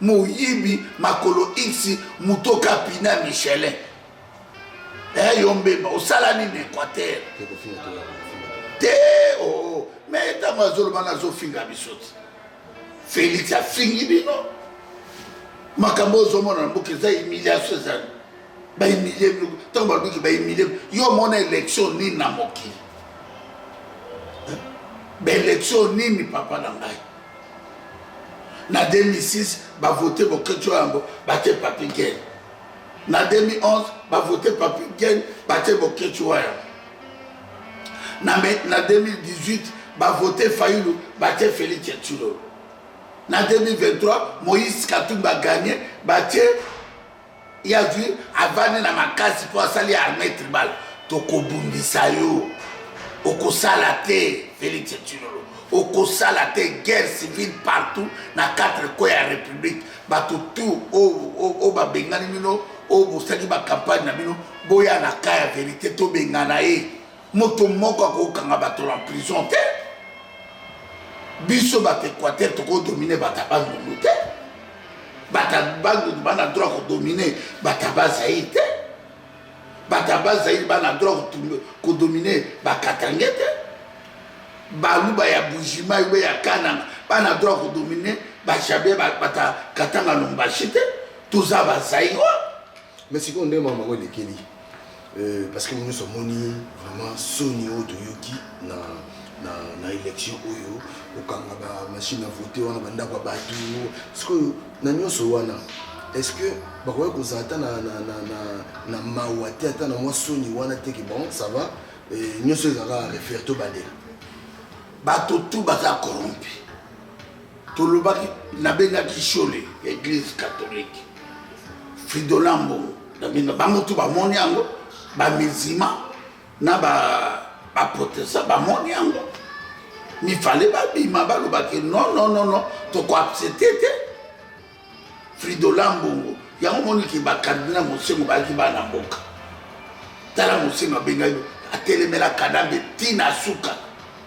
Moyibi makolo X mutoka Pina Michelin. Eh Yombemba, au salani n'Équateur. Te oh, mais t'as ma zolo mana zo finga bisoti. Félix a fini bino makambo ozomona na mboka eza humiliation ezali bahumilie bino ntango balobi bahumilie yo mona élection nini na mokili baélection nini papa na ngai na 2006 bavote boketo yango bate Papi Gene na 2011 bavote Papi Gene bate boketo yango na 2018 bavote Fayulu bate Félix Tshilolo na 2023 Moïse Katumbi a gagné bate Yazui avani na makasi po asali armée tribale tokobundisa yo okosala te Félix Tshilolo okosala te guerre civile partout na 4 coins ya république bato tout o babengani bino o bosaki bacampagne na bino boya na ka ya vérité tobengana ye moto moko akokanga bato en prison te biso bato Équateur tokodomine bato bandundu te bato bandundu bana droit kodomine bato bazaïre te bato bazaïre bana droit kodomine bakatange te baluba ya bujima iwe ya kananga bana droit kodomine bachabe bata katanga lombashi te toza bazaïre. Mais si on est maman de Kelly, parce que nous sommes vraiment Sony Otoyoki na élection oyo okanga ba machine à voter wana banda kwa batu ce que na nyoso wana est-ce que bakoye kozata na mawate ata na mwa Sony wana te que bon ça va nyoso ezaka refaire to bandela bato tout baza corrompu to lobaki na benga kishole église catholique Fridolambo na bango tout ba moni yango ba musulman na ba protestant ba moni yango mi fallait ba bima ba lobaki non to ko accepter te Fridolambo yango moni ki ba cardinal mosengo ba ki ba na mboka tala mosengo benga atelemela kadambe tina suka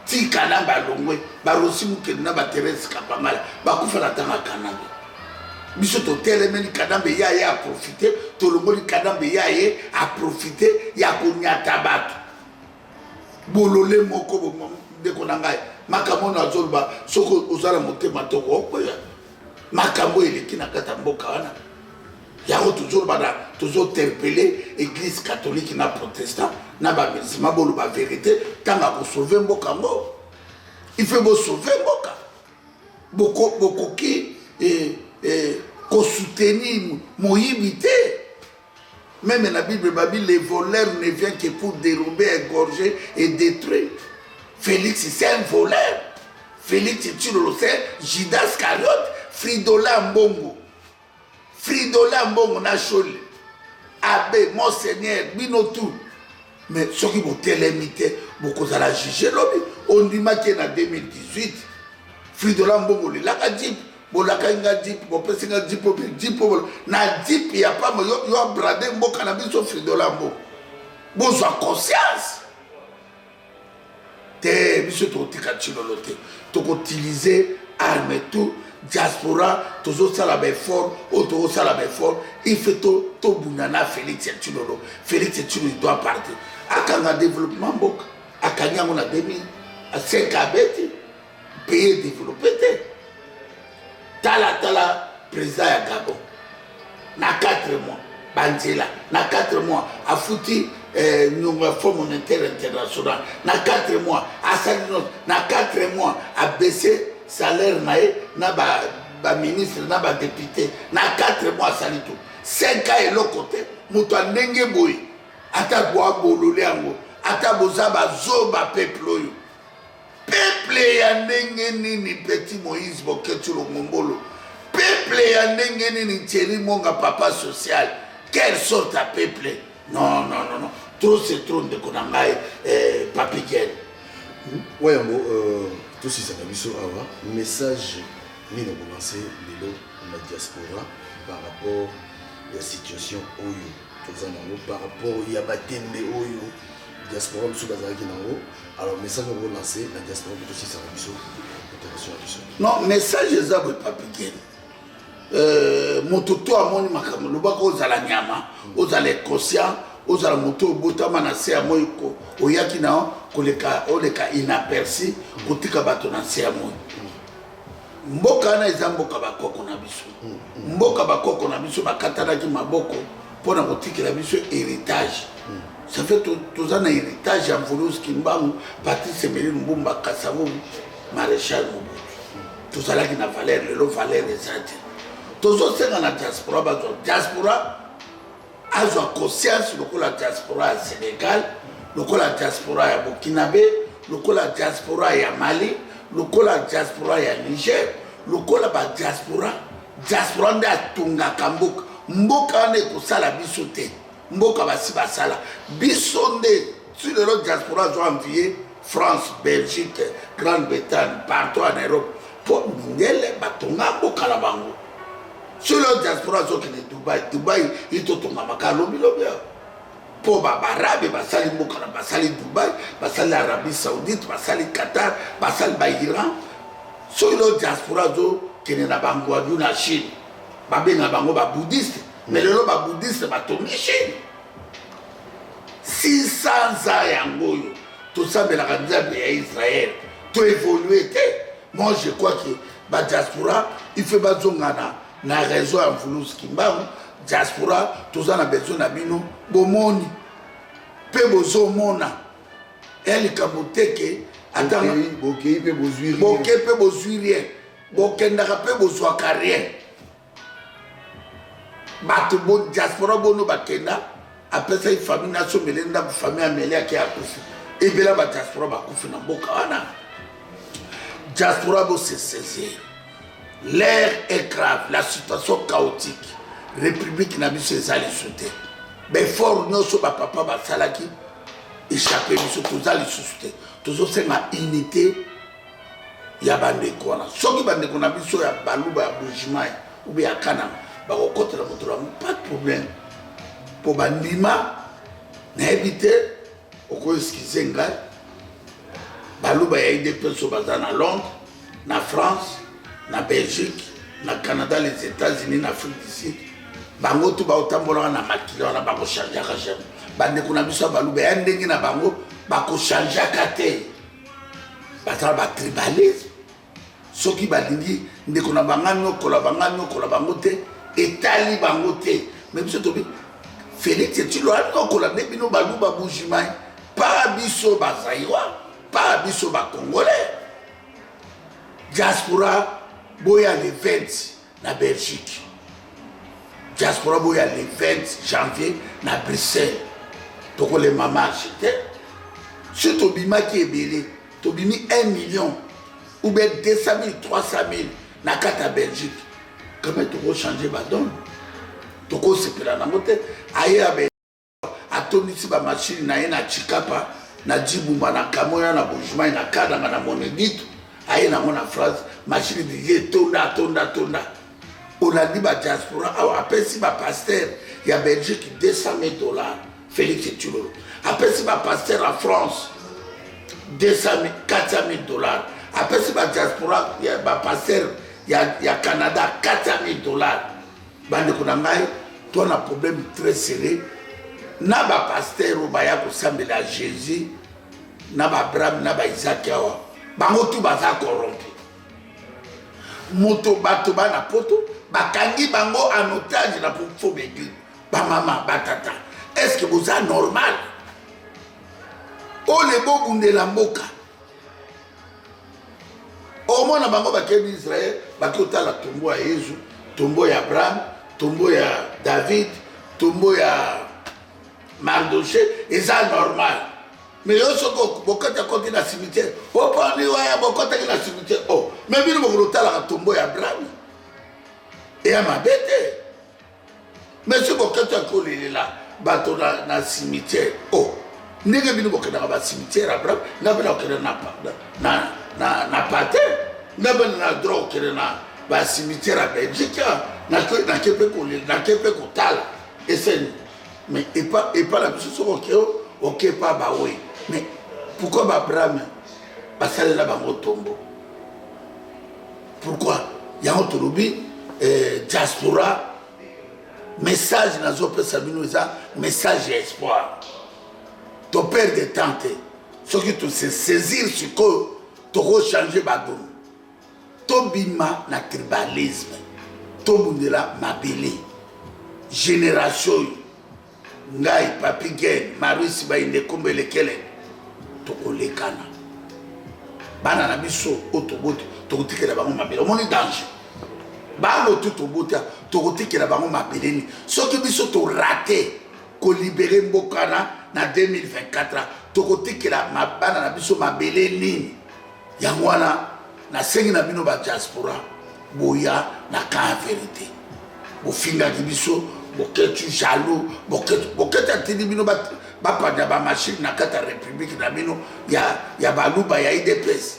ti kanamba longwe ba rosi mukeli na ba Thérèse Kapangala ba kufala tanga kanamba biso to telemeli kadambe yaye a profiter to loboli kadambe yaye a profiter ya kunyata bato bolole moko de konangai makambo na zolba soko ozala motema to ko okoya makambo eleki na kata mboka wana yango toujours bana toujours interpeller église catholique na protestant na ba musulman bolo ba vérité tanga ko sauver mboka ngo il faut bo sauver mboka boko ki qu'on soutenir Moïbi. Même dans la Bible, les voleurs ne viennent que pour dérober, égorger et détruire. Félix, c'est un voleur. Félix, tu le sais, Judas Cariote, Fridola Mbongo. Fridola Mbongo na chole. Abbé, Monseigneur, Binotou. Mais ceux qui vont télémiter, beaucoup à la juger, on dit que en 2018, Fridola Mbongo, il a dit. Bolaka inga dip bopesinga dipo na dip ya pa yo brade mboka na biso Fridola Mbongo bozwa conscience te biso totika Tshilolo te tokotiliser arme tout diaspora tozo sala ba effort oto sala ba effort il fait to bunana Félix Tshilolo il doit partir akanga développement mboka akanya ngona 2000 à 5 abeti pays développé te Tala président ya Gabon na 4 mois banzela na 4 mois a foutu une Fonds monétaire international na 4 mois a salinos na 4 mois a baissé salaire na ba ministre na ba député na 4 mois salito 5 ans et l'autre côté muto ndenge boy ata boa bolole yango ata bozaba zoba peuple oyo peuple ya ndenge nini petit Moïse Boketulu Mombolo peuple ya ndenge nini Thierry Monga papa social quelle sorte de peuple non trop c'est trop de konangai Papi Gene ouais tout si ça biso awa message ni na commencer lelo na diaspora par rapport à la situation oyo tozana par rapport ya batembe oyo diaspora biso bazalaki nango. Alors message on va lancer la diaspora plutôt si ça va biso interaction biso non message eza bo Papi Gene moto to amoni makambo lobaka ozala nyama ozala conscient ozala moto botama na se ya moyiko oyaki na oleka inaperçu kotika bato na se ya moyi mboka na eza mboka bakoko na biso mboka bakoko na biso bakatanaki maboko mpona kotikela biso héritage ça fait toza na héritage ya Mvulus Kimbangu Patrice Emeline Mbumba Kasavubu Maréchal Mobutu tozalaki na valeur lelo valeur eza te tozosenga na diaspora bazwa diaspora azwa conscience lokola diaspora ya Sénégal lokola diaspora ya Burkinabe lokola diaspora ya Mali lokola diaspora ya Niger lokola ba diaspora nde atungaka mboka mboka wana ekosala biso te mboka basi basala biso nde si lelo diaspora azwa envier France, Belgique, Grande-Bretagne, partout en Europe po mindele batonga mboka na bango si lelo diaspora azokende Dubai itotongamaka alobilobi po babarabe basali mboka na basali Dubai basali Arabie Saoudite basali Qatar basali Iran so ilo diaspora zo kene na bango adu na Chine babenga bango ba bouddhiste mais lelo ba bouddhiste batongi Chine 600 ans yangoyo tosambelaka nzambe ya Israël to évoluer te moi je crois que ba diaspora il fait bazongana na réseau ya Mvulus Kimbangu diaspora toza na besoin na bino bomoni pe bozomona elikambo teke atanga bokei pe bozwi rien bokendaka pe bozwaka rien bato bo diaspora bono bakenda apesa famille nasomele nda famille amele ake akufi ebela ba diaspora bakufi na mboka wana diaspora bo se saisir l'air est grave la situation chaotique république na biso ezali soute befort nyonso bapapa basalaki échappé biso toza lisusu te tozosenga unité ya bandeko wana soki bandeko na biso ya baluba ya bujimai ube ya kanama bakokotela moto nango pas de problème po bandima nayebi te okoeskize ngai baluba ya idp so baza na Londres na France na Belgique na Canada les États-Unis na Afrique du Sud bango tu baotambolaka na makili wana bakochangeaka jamais bandeko na biso ya baluba ya ndenge na bango bakochangeaka te bazala batribalisme soki balingi ndeko na banga nyokola bango te etali bango te mais biso tobi Félix etilo anyokola nde bino baluba bujimai pa biso bazaïwa pa biso bacongolais diaspora boya le 20 na Belgique diaspora boya le 20 janvier na Bruxelles tokolema marche te si tobimaki ebele tobimi 1 million ou bien 200 000 300 000 na kata Belgique comment tokochange badone tokosepela nango te aye abe atonisi bamashini na ye na Chikapa na Djibumba na Kamoya na Bujimai na Kadanga na Monedito aye nango na France machine de tonda on a dit ba diaspora awa apesi ba pasteur ya Belgique $200 000 Félix Etulolo apesi ba pasteur en France $400 000 apesi ba diaspora ya ba pasteur ya Canada $400 000 bande ko na ngai to na problème très serré na ba pasteur baya ko sambela Jésus na ba Abraham na ba Isaac awa bango tu baza corrompu moto bato bana poto bakangi bango en otage na pour begi ba mama batata est-ce que vous êtes normal o le bo bunde la mboka o mona bango bakeni Israël bakota la tombo ya Yesu tombo ya Abraham tombo ya David tombo ya Mardoché et ça normal mais yo soko bokota koti na cimetière o poni wa bokota na cimetière oh mais bino bokota la tombo ya Abraham et à ma bête mais si bokota ko là bato na cimetière oh ndenge bino bokota na cimetière Abraham na bana ko na pate na bana na droit ko na ba cimetière à Belgique na kepe ko tala et c'est mais et pas la biso ok pas bah oui mais pourquoi Abraham basale la bango tombo pourquoi ya otolobi diaspora message nazo pesa bino za message espoir to perdre de temps ce qui te se saisir sur quoi to changer badon tobima na tribalisme tobundela mabele génération ngai Papi Gen Marusi bainde kombele kele tokolekana bana na biso otobote tokotikela bango mabele omoni danger balo tout tobote tokotikela bango mabele ni soki biso to raté ko libérer mbokana na 2024 tokotikela mabana na biso mabele nini yango wana na sengi na bino ba diaspora boya na ka vérité bofinga biso boketu jaloux boketu atindi bino bapanda ba machine na kata république na bino ya baluba ya IDPS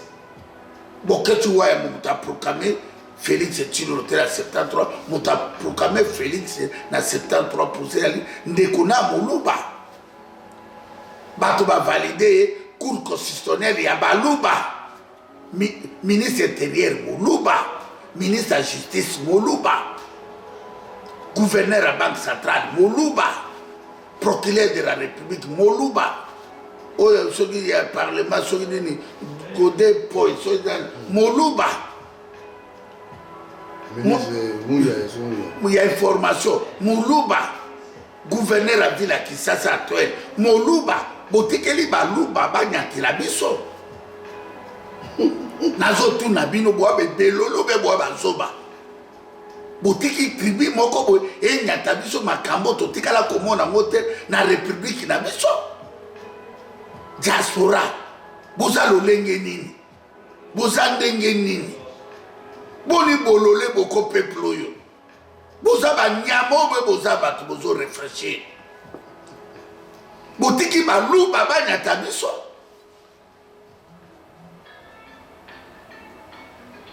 boketu waya muta proclamer Félix Tshilolo à 73 muta proclamer Félix na 73% ali ndekona moluba bato ba valider cour constitutionnelle ya baluba ministre intérieur moluba ministre de la justice moluba gouverneur de la banque centrale moluba procureur de la république moluba oyo soki ya parlement soki nini Godé Poy soki moluba il y a information moluba gouverneur de la ville à Kisasa actuelle moluba botikeli baluba banyakila biso nazo tuna bino boa belolo be boa bazoba botiki tribu moko bo enyata biso makambo totikala komona mote na république na biso diaspora boza lolenge nini boza ndenge nini boni bolole boko peuple oyo boza banyamo be boza bato bozo réfléchir botiki baluba banyata biso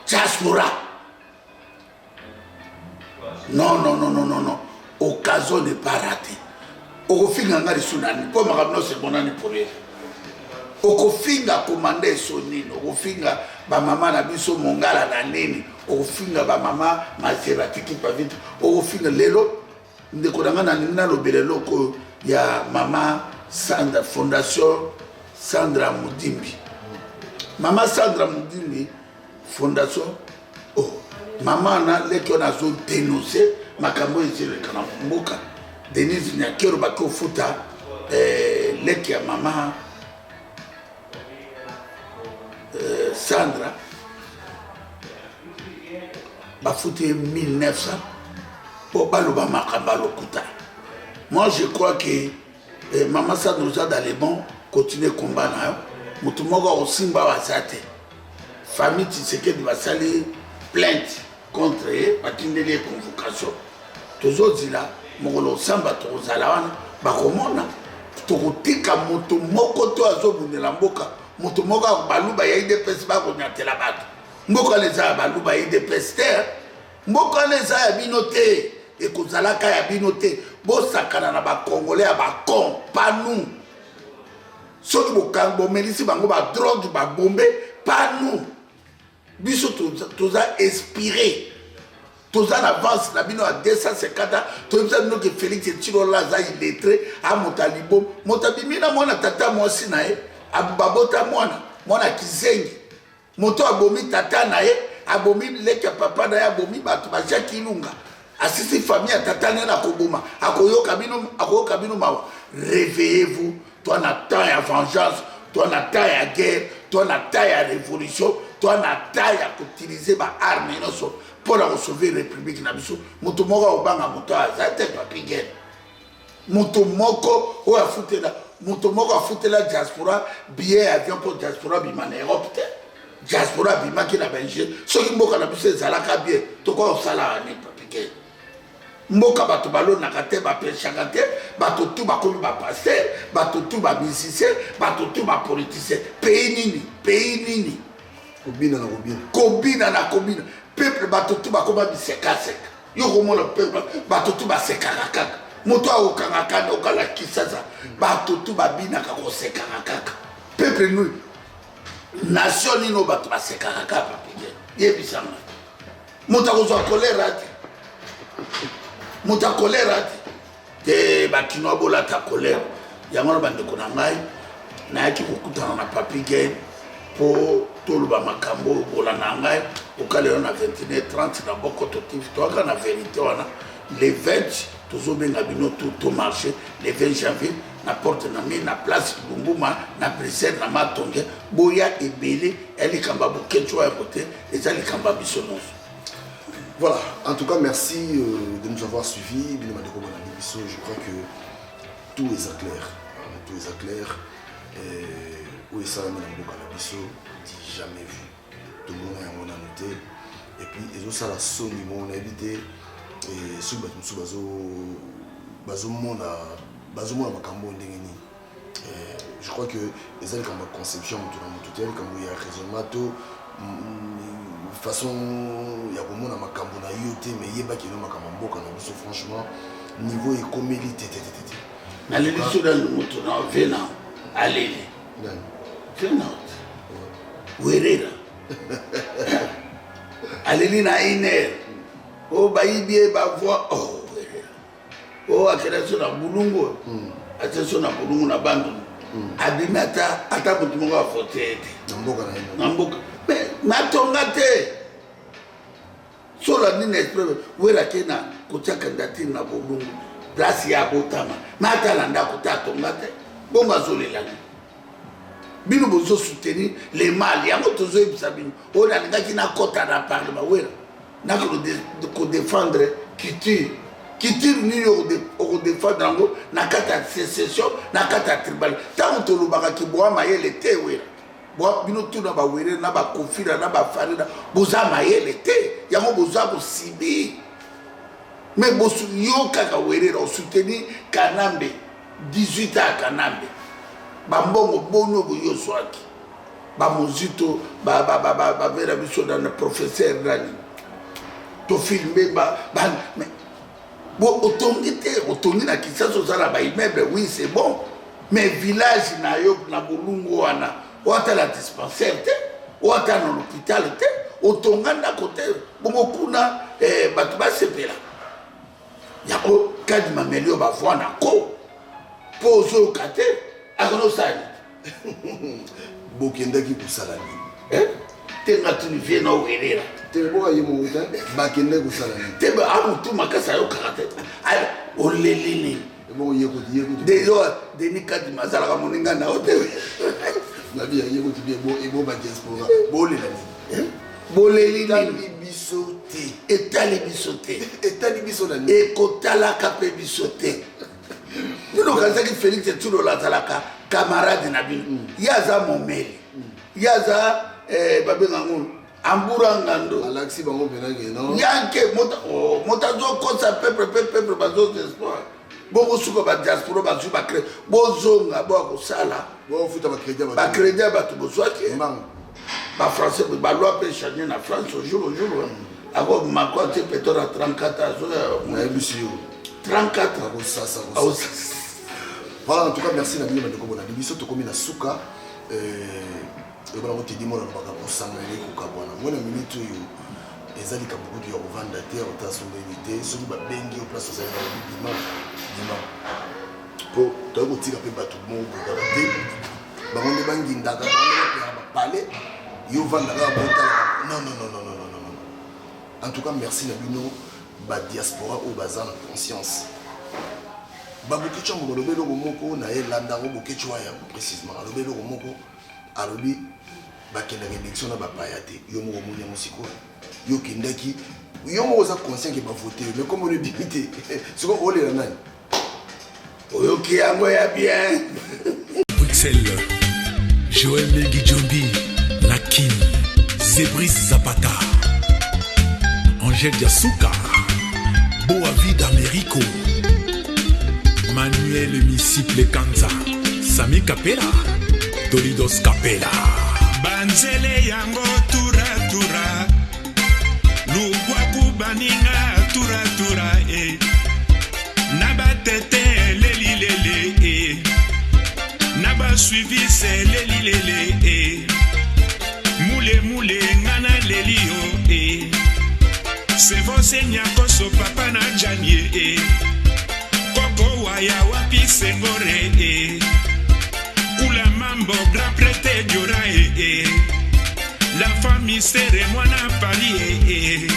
diaspora. Non. Occasion n'est pas ratée. Okofinga ngari sunani. Pour ma c'est bon année pour lui. Okofinga commandé sonino. Okofinga ba mama na biso mongala na nini. Okofinga ba mama Maserati qui pas vite. Okofinga lelo. Ndekodanga na nina lobele loko ya mama Sandra Fondation Sandra Mudimbi. Mama Sandra Mudimbi Fondation maman na leki on a zo dénoncé makambo ezile kana mboka Denise Nyakero bako futa leki ya mama Sandra bafuté 1900 pour baloba makamba lokuta. Moi je crois que maman Sandra nous a dans les bons continuer combat na mutumoga osimba wasate famille Tshisekedi va salir plainte contre eux, batindeli convocation. Toujours dit là, mongolo samba tozalawana, bakomona, tokotika moto moko to azobundela mboka, moto moko baluba ya IDPS bakonyatela bato. Mboka leza baluba ya IDPS terre, mboka leza ya binote, ekozalaka ya binote, bosakana na bakongolais ya bakon, pas nous. Soki bokango melisi bango ba drogue ba bombe, pas nous. Biso toza inspiré toza en avance na bino à 250 ans toza bino que Félix Tshilolo za illettré a motalibom motabimina mwana tata mwasi na ye ababota mwana kizengi moto abomi tata na ye abomi leka papa na ye abomi bato ba Jacques Ilunga asisi famille ya tata na koboma akoyoka bino mawa réveillez-vous toi na temps ya vengeance toi na temps ya guerre toi na temps ya révolution toi na taille à utiliser ma arme pour la sauver la République na biso moto moko obanga moto azate Papi Gen moto moko o afutela moto moko afutela diaspora billet avion pour diaspora bimana Europe diaspora bimaki na Belgique soki mboka na biso ezalaka bien toko osala ni Papi Gen mboka bato balonaka te bapeshaka te bato tu bakomi bapasteur bato tu bamusicien bato tu bapoliticien pays nini Kobina na kobina. Peuple batutu bakoma biseka seka. Yoko mona peuple batutu baseka kaka. Moto okanga kana okala Kisasa. Batutu babina kako seka kaka. Peuple nous nation nino batu baseka kaka Papi Gen. Yebisanga. Moto kozwa kolera te. Moto kolera te bakino bola ta kolera. Yango bande kona ngai na yaki kokutana na Papi Gen. pour tout le Bamakambo, pour la Nangaï, au Caléon à 21h30, dans beaucoup de temps, toi, quand la vérité, on a les 20, toujours bien abîmé tout marché, les 20 janvier, na porte na mi na place Lumbuma, na Bruxelles, na Matonge, Boya et Bélé, elle est kamba Bouquetcho à côté, et elle est kamba Bissonos. Voilà, en tout cas, merci de nous avoir suivis. Je crois que tout est clair. Tout est clair. Où est ça, dit jamais vu. Tout le monde a noté. Et puis, ils ont ça la sonne, ils m'ont invité. Et ce je crois que les ailes comme conception, tout comme il y a raisonnement, façon il y a beaucoup de makambo na yote mais yeba kino makambo kana biso franchement niveau économité allez sur le moto na vena allez vena werera allez na iner o baibie ba voix oh werera o akela sur na bulungu attention na bulungu na bandu abimata ata mutu mo ga fotete na mboka mais matonga te sola nini exprès wera kena kotia candidature na bolungu place ya botama mata landa kota tonga te bonga zolela bino bozo soutenir les mal yango tozo ebisa bino ona ngaki na kota na parlement wera na ko défendre culture nini au défendre yango na kata sécession na kata tribal tant to lobaka ki boa mayele te wera bon bino tout na ba wéré na ba kofira na ba farina boza mayele te yango boza ko sibi mais bosu yo kaka wéré ro soutenir Kanambe 18 ans Kanambe ba mbongo bonyo bo yo swaki ba mozito ba vera biso na professeur rani to filmer ba mais bon otongi na kisaso sala ba immeuble oui c'est bon mais village na yo na bolungu wana ouata la dispensaire te ouata na l'hôpital te otonganda côté bongo kuna bato basepela yako kadi mamelio bavwa na ko po ozoyoka te akono sali bokendaki kosala nini te nga tuni vie na owerera te boka ye mokuta bakende kosala nini te amutu makasi ayokaka te oleli nini bongo yekoti deni kadi mazalaka moninga na o te nabi yekoti ebo ba diaspora bolela nini boleli nini biso te etali biso te etali biso na nini ekotalaka mpe biso te bino kazaki félix etulola azalaka camarade na bino ye aza momeli ye aza babengango ambura ngando alaxi bango penake non yanke moto azokosa peuple bazodespoir bongo suka badiaspora bazwi bacré bozonga bokosala bacrédit ya bato bozwaki bafrançais baloi mpe change na france au jour ako mako atie petor a 34 azonayebisi yo 34 voilà en tout cas merci na bino bandeko bonani biso tokomi na suka ebonango tedi mona lobaka kosangana ekokabwana mwana minute oyo ezali kabukutu ya kovanda te otasombeli te soki babengi o place ozali na bima mpo toyei kotika mpe bato mobokaka te bango nde bangindaka bango bapeka bapale yo vandaka botalaka non en tout cas merci na bino badiaspora oyo baza na conscience baboketio yango balobi eloko moko na ye landango boketio aya précisement alobi eloko moko alobi bakendaka élection na bapaya te yo moko omoni yango sikoyo yo okendaki yo moko oza conscient ke bavote mais comme olobimi te sikoyo olela nani oyoki yango ya bien Bruxelles, Joël Megidjombi, Nakin, Zebris Zapata, Angèle Diasuka, Boavi d'Américo, Manuel Misiple Kanza, Sami Capella, Dolidos Capella. Banzele yango tura tura, Lugwaku baninga tura tura Nabatete leli lele Naba suivi c'est leli lele Moule moule ngana leli yo C'est vos seigneurs koso papa na janie Koko waya wapi sengore Kula mambo grand prete diora Misere mwana Paris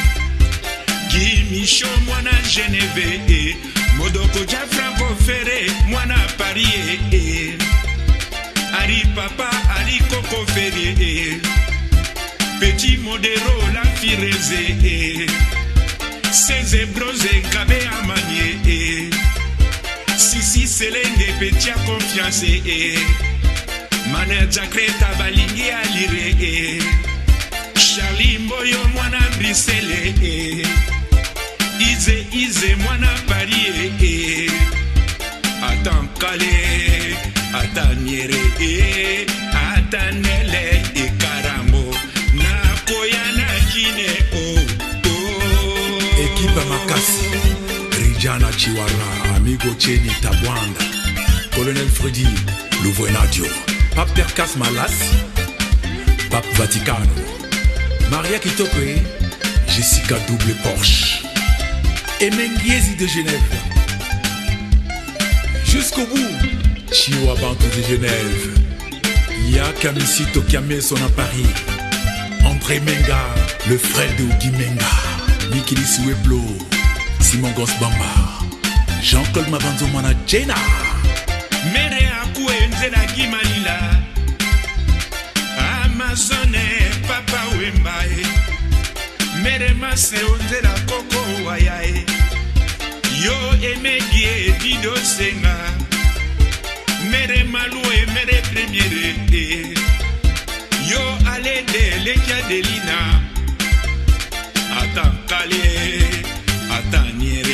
Guy Michaud mwana Genève Modoko ja Franco Ferré mwana Paris Ari Papa Ali Coco Ferré Petit Modero la Fireze Seze Brose Kabe Amanye Sisi Selenge Petia Confiance Maner Jakreta Balingi Alire Charlie Mboyo mwana Brisele Ize mwana Paris Atankale Ataniere Atanele Karambo Nakoyana Kine Equipa Makasi Rijana Chiwara Amigo Cheni Tabwanda Colonel Freddy Louvenadio Pape Terkas Malas Pape Vaticano Maria Kitokwe Jessica Double Porsche Emengiezi de Genève jusqu'au bout Chiwa Bantou de Genève Yakamisito Kiameson à Paris André Menga le frère de Ugi Menga Mikili Sueblo Simon Gosbamba Jean-Claude Mabanzo Mana Jena Mere Akue Nzela Gimalila Amazone Papa Wembae Mere Mase Nzela Koko Wayae Yo Emegie Dido Senga Mere Malue Mere Premiere Yo Alede Lekia Delina Atankale Ataniere